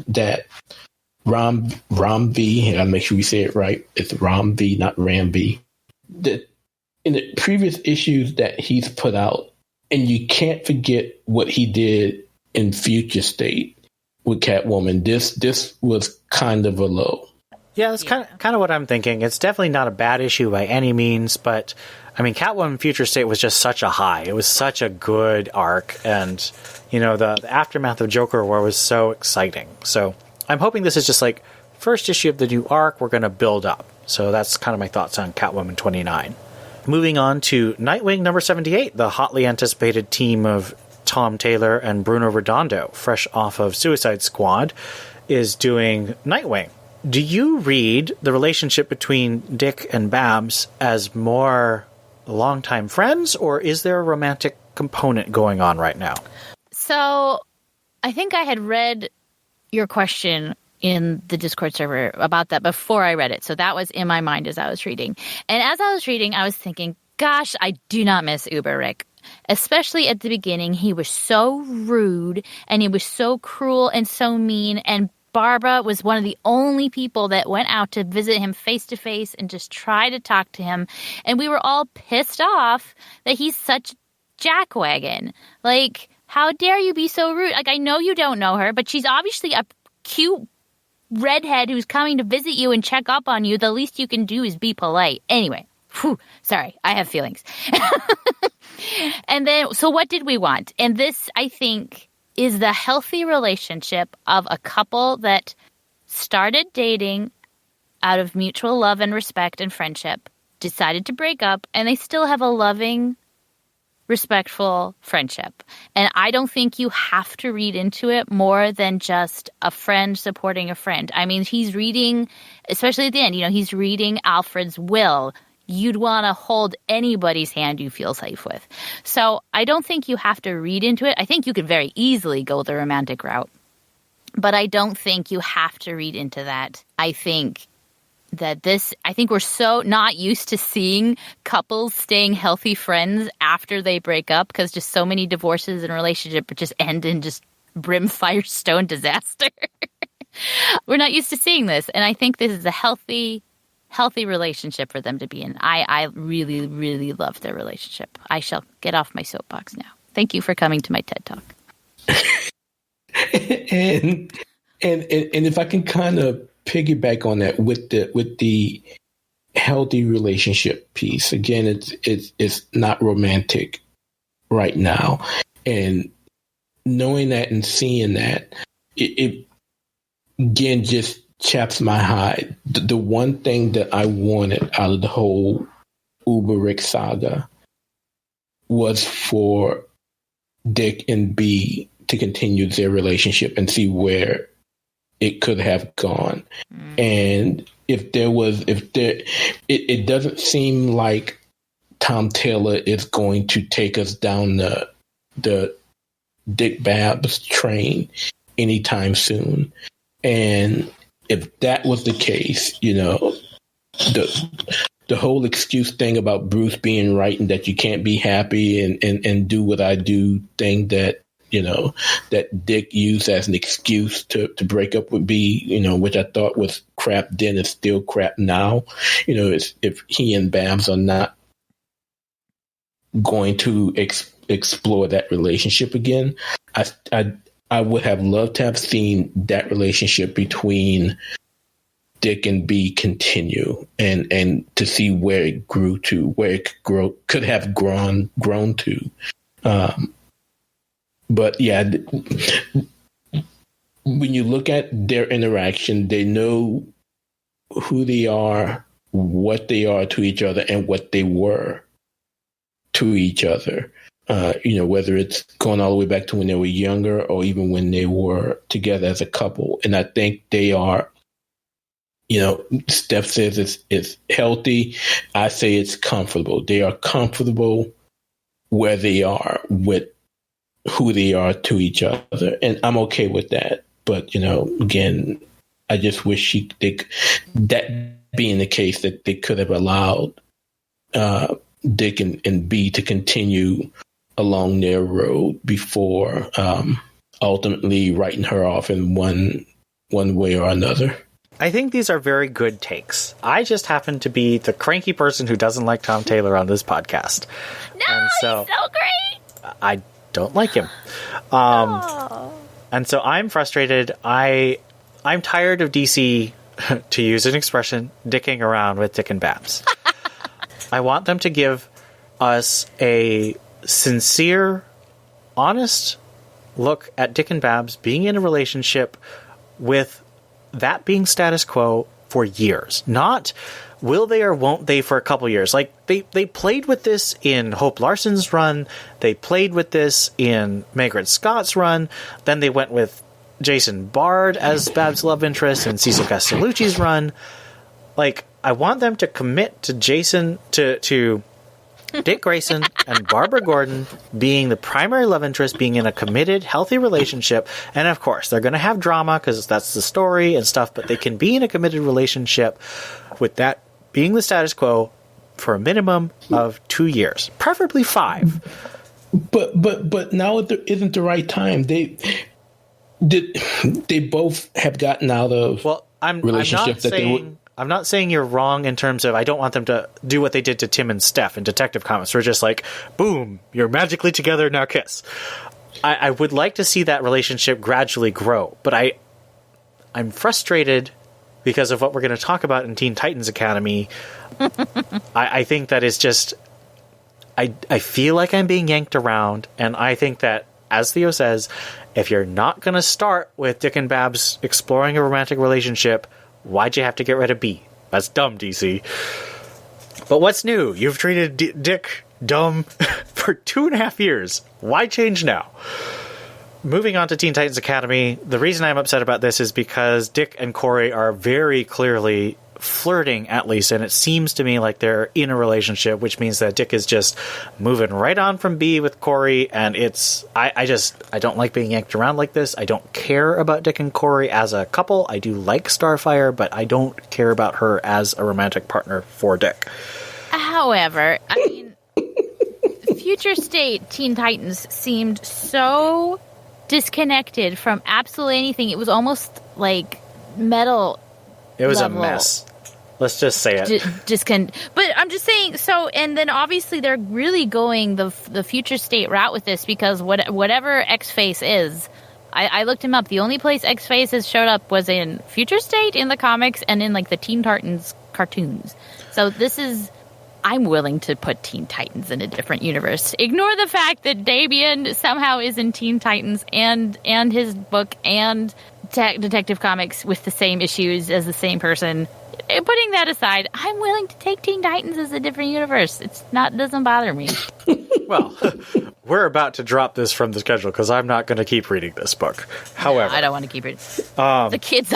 Ram V, I gotta make sure we say it right. It's Ram V, not Ram V. That in the previous issues that he's put out, and you can't forget what he did in Future State with Catwoman. This was kind of a low. Yeah, that's kind of what I'm thinking. It's definitely not a bad issue by any means, but I mean, Catwoman Future State was just such a high. It was such a good arc, and the aftermath of Joker War was so exciting. So I'm hoping this is just like first issue of the new arc. We're going to build up. So that's kind of my thoughts on Catwoman 29. Moving on to Nightwing number 78, the hotly anticipated team of Tom Taylor and Bruno Redondo, fresh off of Suicide Squad, is doing Nightwing. Do you read the relationship between Dick and Babs as more longtime friends, or is there a romantic component going on right now? So I think I had read your question in the Discord server about that before I read it. So that was in my mind as I was reading. And as I was reading, I was thinking, gosh, I do not miss Uber Rick. Especially at the beginning, he was so rude and he was so cruel and so mean. And Barbara was one of the only people that went out to visit him face to face and just try to talk to him. And we were all pissed off that he's such jackwagon. Like, how dare you be so rude? Like, I know you don't know her, but she's obviously a cute redhead who's coming to visit you and check up on you. The least you can do is be polite. Anyway, sorry, I have feelings. And then, so what did we want? And this, I think, is the healthy relationship of a couple that started dating out of mutual love and respect and friendship, decided to break up, and they still have a loving, respectful friendship. And I don't think you have to read into it more than just a friend supporting a friend. I mean, he's reading, especially at the end, he's reading Alfred's will. You'd want to hold anybody's hand you feel safe with. So I don't think you have to read into it. I think you could very easily go the romantic route. But I don't think you have to read into that. I think we're so not used to seeing couples staying healthy friends after they break up, because just so many divorces and relationships just end in just brimfire disaster. We're not used to seeing this. And I think this is a healthy relationship for them to be in. I really, really love their relationship. I shall get off my soapbox now. Thank you for coming to my TED Talk. and if I can kind of piggyback on that with the healthy relationship piece, again, it's not romantic right now, and knowing that and seeing that, it again just chaps my hide. The one thing that I wanted out of the whole Uber Rick saga was for Dick and B to continue their relationship and see where it could have gone. And it doesn't seem like Tom Taylor is going to take us down the Dick Babs train anytime soon. And if that was the case, the whole excuse thing about Bruce being right and that you can't be happy and do what I do thing that Dick used as an excuse to break up with B, which I thought was crap then is still crap now. If he and Babs are not going to explore that relationship again, I would have loved to have seen that relationship between Dick and B continue and to see where it grew to, where it could have grown to. But yeah, when you look at their interaction, they know who they are, what they are to each other and what they were to each other. Whether it's going all the way back to when they were younger or even when they were together as a couple. And I think they are, Steph says it's healthy. I say it's comfortable. They are comfortable where they are with who they are to each other. And I'm okay with that. But, again, I just wish that being the case, that they could have allowed Dick and B to continue along their road before ultimately writing her off in one way or another. I think these are very good takes. I just happen to be the cranky person who doesn't like Tom Taylor on this podcast. No, he's so great! I don't like him. And so I'm frustrated. I'm tired of DC, to use an expression, dicking around with Dick and Babs. I want them to give us a sincere, honest look at Dick and Babs being in a relationship with that being status quo for years. Not will they or won't they for a couple years. Like, they played with this in Hope Larson's run. They played with this in Margaret Scott's run. Then they went with Jason Bard as Babs' love interest in Cecil Castellucci's run. Like, I want them to commit to to Dick Grayson and Barbara Gordon being the primary love interest, being in a committed, healthy relationship. And of course, they're going to have drama because that's the story and stuff, but they can be in a committed relationship with that being the status quo for a minimum of 2 years, preferably 5. But now it isn't the right time. They both have gotten out of relationships that they were. I'm not saying you're wrong in terms of I don't want them to do what they did to Tim and Steph in Detective Comics. We're just like, boom, you're magically together, now kiss. I would like to see that relationship gradually grow, but I'm frustrated because of what we're going to talk about in Teen Titans Academy. I think that is just... I feel like I'm being yanked around, and I think that, as Theo says, if you're not going to start with Dick and Babs exploring a romantic relationship, why'd you have to get rid of B? That's dumb, DC. But what's new? You've treated Dick dumb for 2.5 years. Why change now? Moving on to Teen Titans Academy, the reason I'm upset about this is because Dick and Corey are very clearly flirting, at least, and it seems to me like they're in a relationship, which means that Dick is just moving right on from B with Corey, and I don't like being yanked around like this. I don't care about Dick and Corey as a couple. I do like Starfire, but I don't care about her as a romantic partner for Dick. However, I mean, Future State Teen Titans seemed so disconnected from absolutely anything. It was almost like metal. It was a mess. Let's just say it. But I'm just saying, so, and then obviously they're really going the Future State route with this because whatever X-Face is, I looked him up. The only place X-Face has showed up was in Future State in the comics and in like the Teen Titans cartoons. So this is, I'm willing to put Teen Titans in a different universe. Ignore the fact that Damian somehow is in Teen Titans and his book and Detective Comics with the same issues as the same person. Putting that aside, I'm willing to take Teen Titans as a different universe. It doesn't bother me. Well, we're about to drop this from the schedule because I'm not going to keep reading this book. However, no, I don't want to keep reading. The kids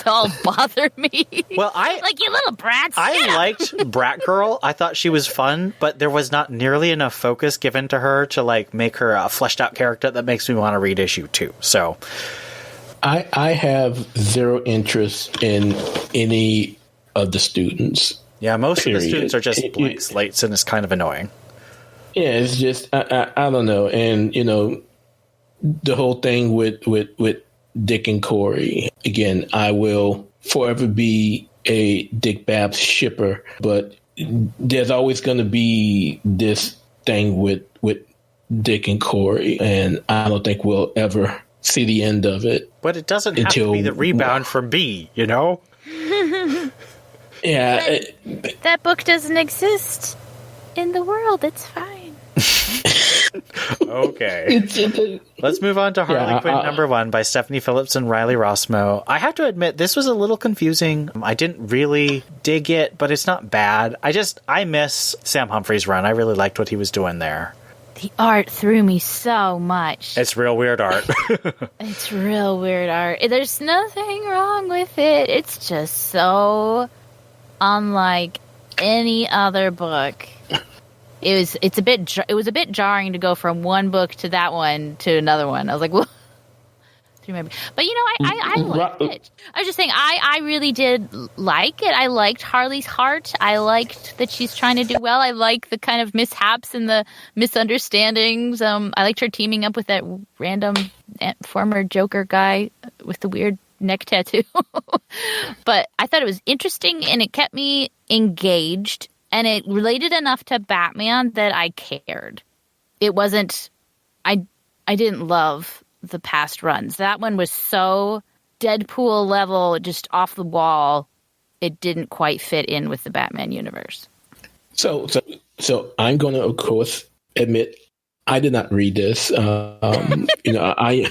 all bother me. Well, like you little brats. I liked Brat Girl. I thought she was fun, but there was not nearly enough focus given to her to like make her a fleshed out character that makes me want to read issue 2. So. I have zero interest in any of the students. Yeah, most of the students are just blank slates, and it's kind of annoying. Yeah, it's just I don't know, and the whole thing with Dick and Corey. Again, I will forever be a Dick Babs shipper, but there's always going to be this thing with Dick and Corey, and I don't think we'll ever see the end of it. But it doesn't have to be the rebound from B, you know? Yeah. That book doesn't exist in the world. It's fine. Okay. Let's move on to Harley Quinn number 1 by Stephanie Phillips and Riley Rossmo. I have to admit, this was a little confusing. I didn't really dig it, but it's not bad. I miss Sam Humphrey's run. I really liked what he was doing there. The art threw me so much. It's real weird art. It's real weird art. There's nothing wrong with it. It's just so unlike any other book. It was a bit jarring to go from one book to that one to another one. I was like, well, but I liked it. I was just saying, I really did like it. I liked Harley's heart. I liked that she's trying to do well. I like the kind of mishaps and the misunderstandings. I liked her teaming up with that random former Joker guy with the weird neck tattoo. But I thought it was interesting and it kept me engaged. And it related enough to Batman that I cared. It wasn't... I didn't love the past runs. That one was so Deadpool level, just off the wall. It didn't quite fit in with the Batman universe. So I'm going to, of course, admit I did not read this. I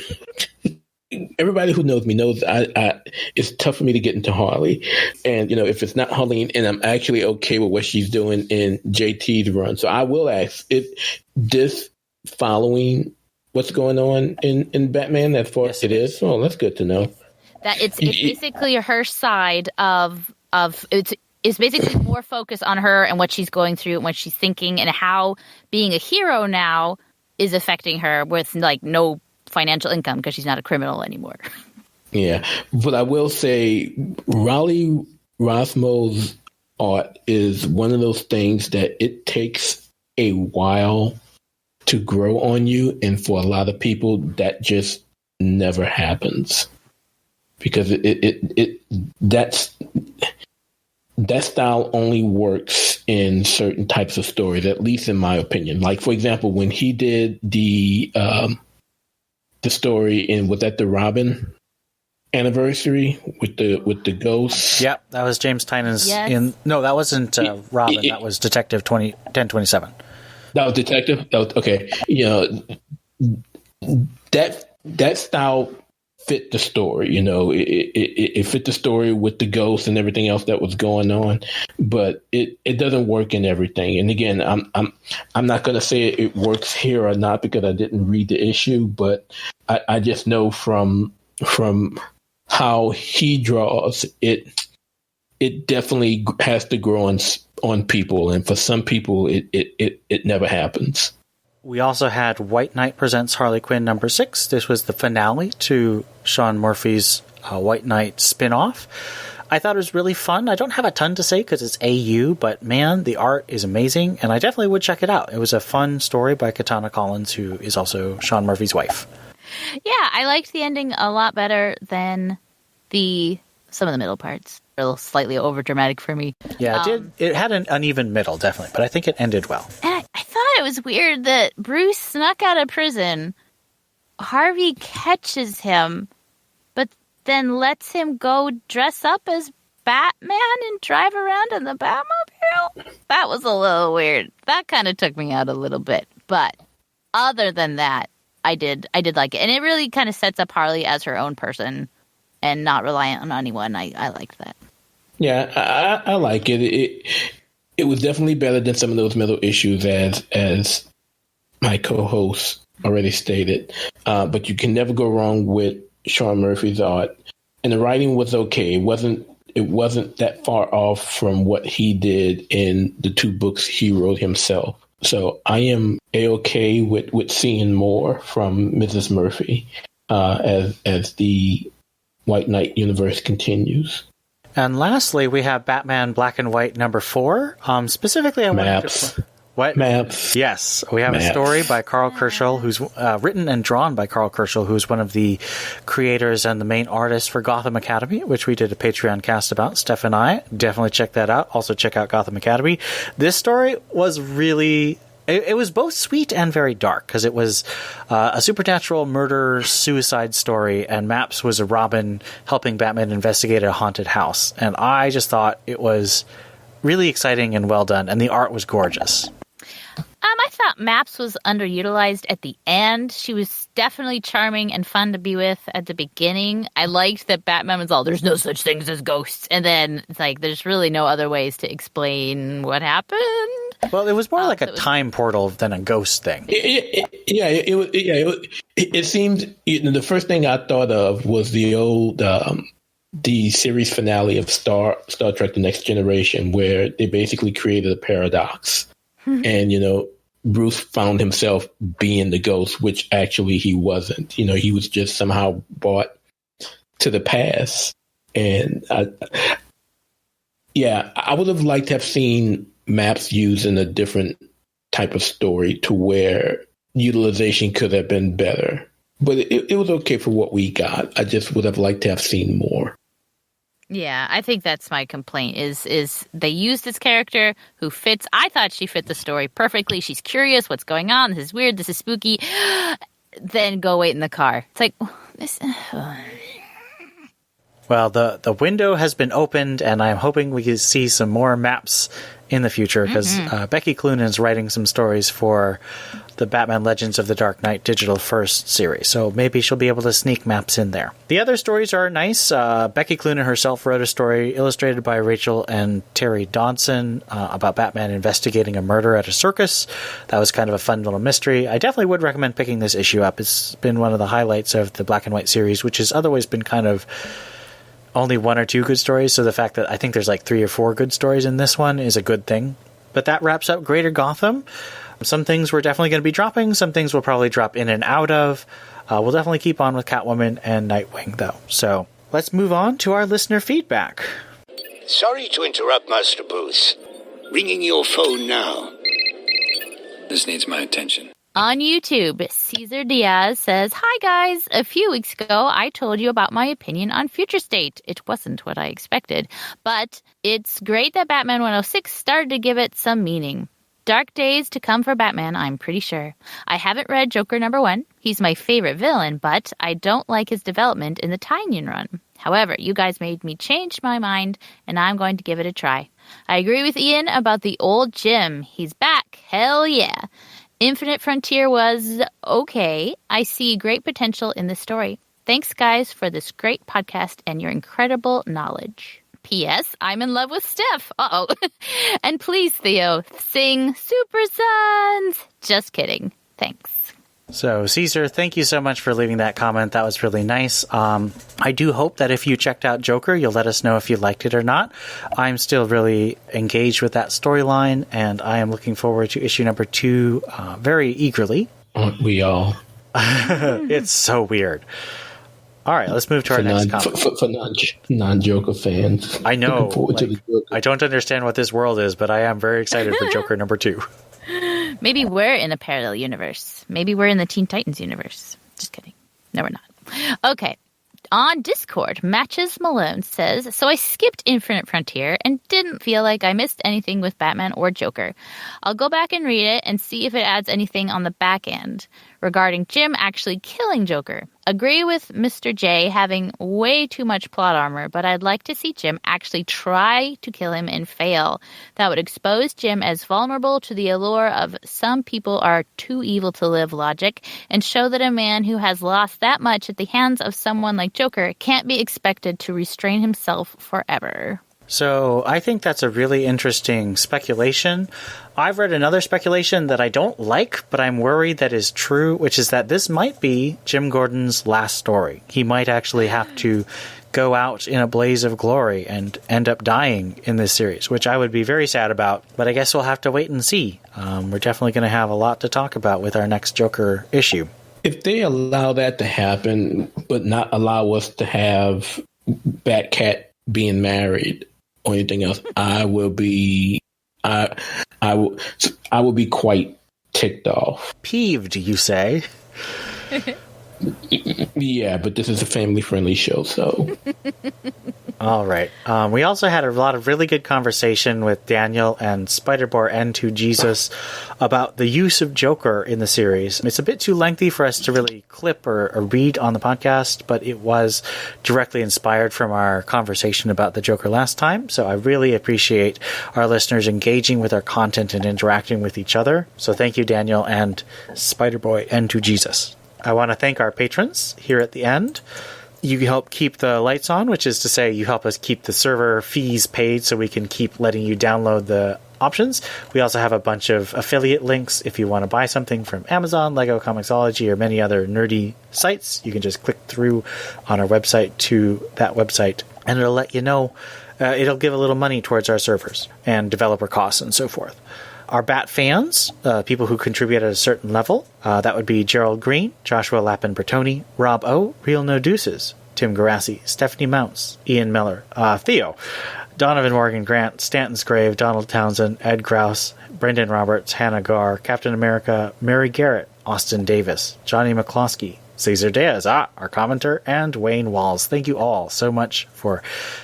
everybody who knows me knows it's tough for me to get into Harley. And, if it's not Harley, and I'm actually okay with what she's doing in JT's run. So I will ask, this following what's going on in Batman as far as it is? Oh, that's good to know. That it's basically her side of it's basically more focus on her and what she's going through and what she's thinking and how being a hero now is affecting her with no financial income because she's not a criminal anymore. Yeah, but I will say Riley Rossmo's art is one of those things that it takes a while to grow on you, and for a lot of people that just never happens because that style only works in certain types of stories, at least in my opinion. Like, for example, when he did the story in, was that the Robin anniversary with the ghosts? Yep, that was James Tynan's. Yes. No, that wasn't Robin. That was Detective 1027. That was Detective. That was, okay. That style fit the story. It fit the story with the ghosts and everything else that was going on, but it doesn't work in everything. And again, I'm not going to say it works here or not because I didn't read the issue, but I just know from how he draws it. It definitely has to grow on people, and for some people, it never happens. We also had White Knight Presents Harley Quinn number 6. This was the finale to Sean Murphy's White Knight spinoff. I thought it was really fun. I don't have a ton to say because it's AU, but man, the art is amazing, and I definitely would check it out. It was a fun story by Katana Collins, who is also Sean Murphy's wife. Yeah, I liked the ending a lot better than some of the middle parts. A little slightly over dramatic for me. Yeah, it did. It had an uneven middle, definitely, but I think it ended well. And I thought it was weird that Bruce snuck out of prison. Harvey catches him, but then lets him go dress up as Batman and drive around in the Batmobile. That was a little weird. That kind of took me out a little bit. But other than that, I did like it. And it really kind of sets up Harley as her own person and not reliant on anyone. I liked that. Yeah, I like it. It was definitely better than some of those middle issues, as my co-host already stated. But you can never go wrong with Sean Murphy's art, and the writing was okay. It wasn't that far off from what he did in the 2 books he wrote himself. So I am A-okay with seeing more from Mrs. Murphy as the White Knight universe continues. And lastly, we have Batman Black and White number 4. Specifically, I Maps. What? Maps. Yes, we have a story by Carl Kerschel, who's written and drawn by Carl Kerschel, who's one of the creators and the main artist for Gotham Academy, which we did a Patreon cast about. Steph and I definitely check that out. Also check out Gotham Academy. This story was really... It was both sweet and very dark because it was a supernatural murder-suicide story, and Maps was a Robin helping Batman investigate a haunted house. And I just thought it was really exciting and well done, and the art was gorgeous. I thought Maps was underutilized at the end. She was definitely charming and fun to be with at the beginning. I liked that Batman was all, there's no such things as ghosts. And then it's like, there's really no other ways to explain what happened. Well, it was more like a time portal than a ghost thing. It seemed, the first thing I thought of was the old, the series finale of Star Trek: The Next Generation, where they basically created a paradox. And, Bruce found himself being the ghost, which actually he wasn't. He was just somehow brought to the past. And I would have liked to have seen Maps used in a different type of story to where utilization could have been better. But it was okay for what we got. I just would have liked to have seen more. Yeah, I think that's my complaint is they used this character who fits. I thought she fit the story perfectly. She's curious, what's going on? This is weird. This is spooky. Then go wait in the car. It's like, this. Well, the window has been opened, and I'm hoping we can see some more Maps in the future, because Becky Cloonan is writing some stories for the Batman Legends of the Dark Knight Digital First series, so maybe she'll be able to sneak Maps in there. The other stories are nice. Becky Cloonan herself wrote a story illustrated by Rachel and Terry Dodson about Batman investigating a murder at a circus. That was kind of a fun little mystery. I definitely would recommend picking this issue up. It's been one of the highlights of the Black and White series, which has otherwise been kind of only one or two good stories, so the fact that I think there's like 3 or 4 good stories in this one is a good thing. But that wraps up Greater Gotham. Some things we're definitely going to be dropping. Some things we'll probably drop in and out of. We'll definitely keep on with Catwoman and Nightwing, though. So let's move on to our listener feedback. Sorry to interrupt, Master Bruce. Ringing your phone now. This needs my attention. On YouTube, Cesar Diaz says, "Hi guys, a few weeks ago I told you about my opinion on Future State. It wasn't what I expected, but it's great that Batman 106 started to give it some meaning. Dark days to come for Batman, I'm pretty sure. I haven't read Joker #1. He's my favorite villain, but I don't like his development in the Tynion run. However, you guys made me change my mind, and I'm going to give it a try. I agree with Ian about the old Jim. He's back. Hell yeah. Infinite Frontier was okay. I see great potential in the story. Thanks, guys, for this great podcast and your incredible knowledge. P.S. I'm in love with Steph. Uh-oh. And please, Theo, sing Super Sons. Just kidding. Thanks." So, Caesar, thank you so much for leaving that comment. That was really nice. I do hope that if you checked out Joker, you'll let us know if you liked it or not. I'm still really engaged with that storyline, and I am looking forward to issue #2 very eagerly. Aren't we all? It's so weird. All right, let's move to our next comment. For non-Joker fans. I know. I don't understand what this world is, but I am very excited for Joker #2. Maybe we're in a parallel universe. Maybe we're in the Teen Titans universe. Just kidding. No, we're not. Okay. On Discord, Matches Malone says, "So I skipped Infinite Frontier and didn't feel like I missed anything with Batman or Joker. I'll go back and read it and see if it adds anything on the back end regarding Jim actually killing Joker. Agree with Mr. J having way too much plot armor, but I'd like to see Jim actually try to kill him and fail. That would expose Jim as vulnerable to the allure of some people are too evil to live logic and show that a man who has lost that much at the hands of someone like Joker can't be expected to restrain himself forever." So I think that's a really interesting speculation. I've read another speculation that I don't like, but I'm worried that is true, which is that this might be Jim Gordon's last story. He might actually have to go out in a blaze of glory and end up dying in this series, which I would be very sad about, but I guess we'll have to wait and see. We're definitely going to have a lot to talk about with our next Joker issue. If they allow that to happen, but not allow us to have Batcat being married or anything else, I will be quite ticked off. Peeved, you say? Yeah, but this is a family-friendly show, so... All right. We also had a lot of really good conversation with Daniel and Spider-Boy N2 Jesus about the use of Joker in the series. It's a bit too lengthy for us to really clip or read on the podcast, but it was directly inspired from our conversation about the Joker last time. So I really appreciate our listeners engaging with our content and interacting with each other. So thank you, Daniel and Spider-Boy N2 Jesus. I want to thank our patrons here at the end. You help keep the lights on, which is to say you help us keep the server fees paid so we can keep letting you download the options. We also have a bunch of affiliate links if you want to buy something from Amazon, Lego Comixology, or many other nerdy sites. You can just click through on our website to that website, and it'll let you know. It'll give a little money towards our servers and developer costs and so forth. Our Bat fans, people who contribute at a certain level, that would be Gerald Green, Joshua Lappin-Bertoni, Rob O, Real No Deuces, Tim Garassi, Stephanie Mounts, Ian Miller, Theo, Donovan Morgan Grant, Stanton's Grave, Donald Townsend, Ed Grouse, Brendan Roberts, Hannah Garr, Captain America, Mary Garrett, Austin Davis, Johnny McCloskey, Cesar Diaz, our commenter, and Wayne Walls. Thank you all so much for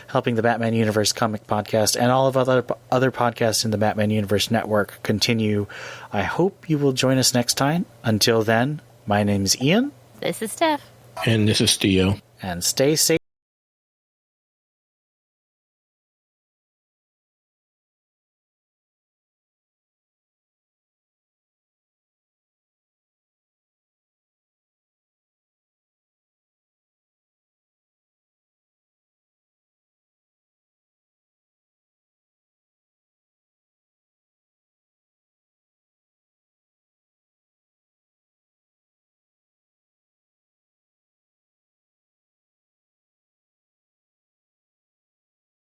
helping the Batman Universe comic podcast and all of other podcasts in the Batman Universe network continue. I hope you will join us next time. Until then, my name is Ian. This is Steph. And this is Theo. And stay safe.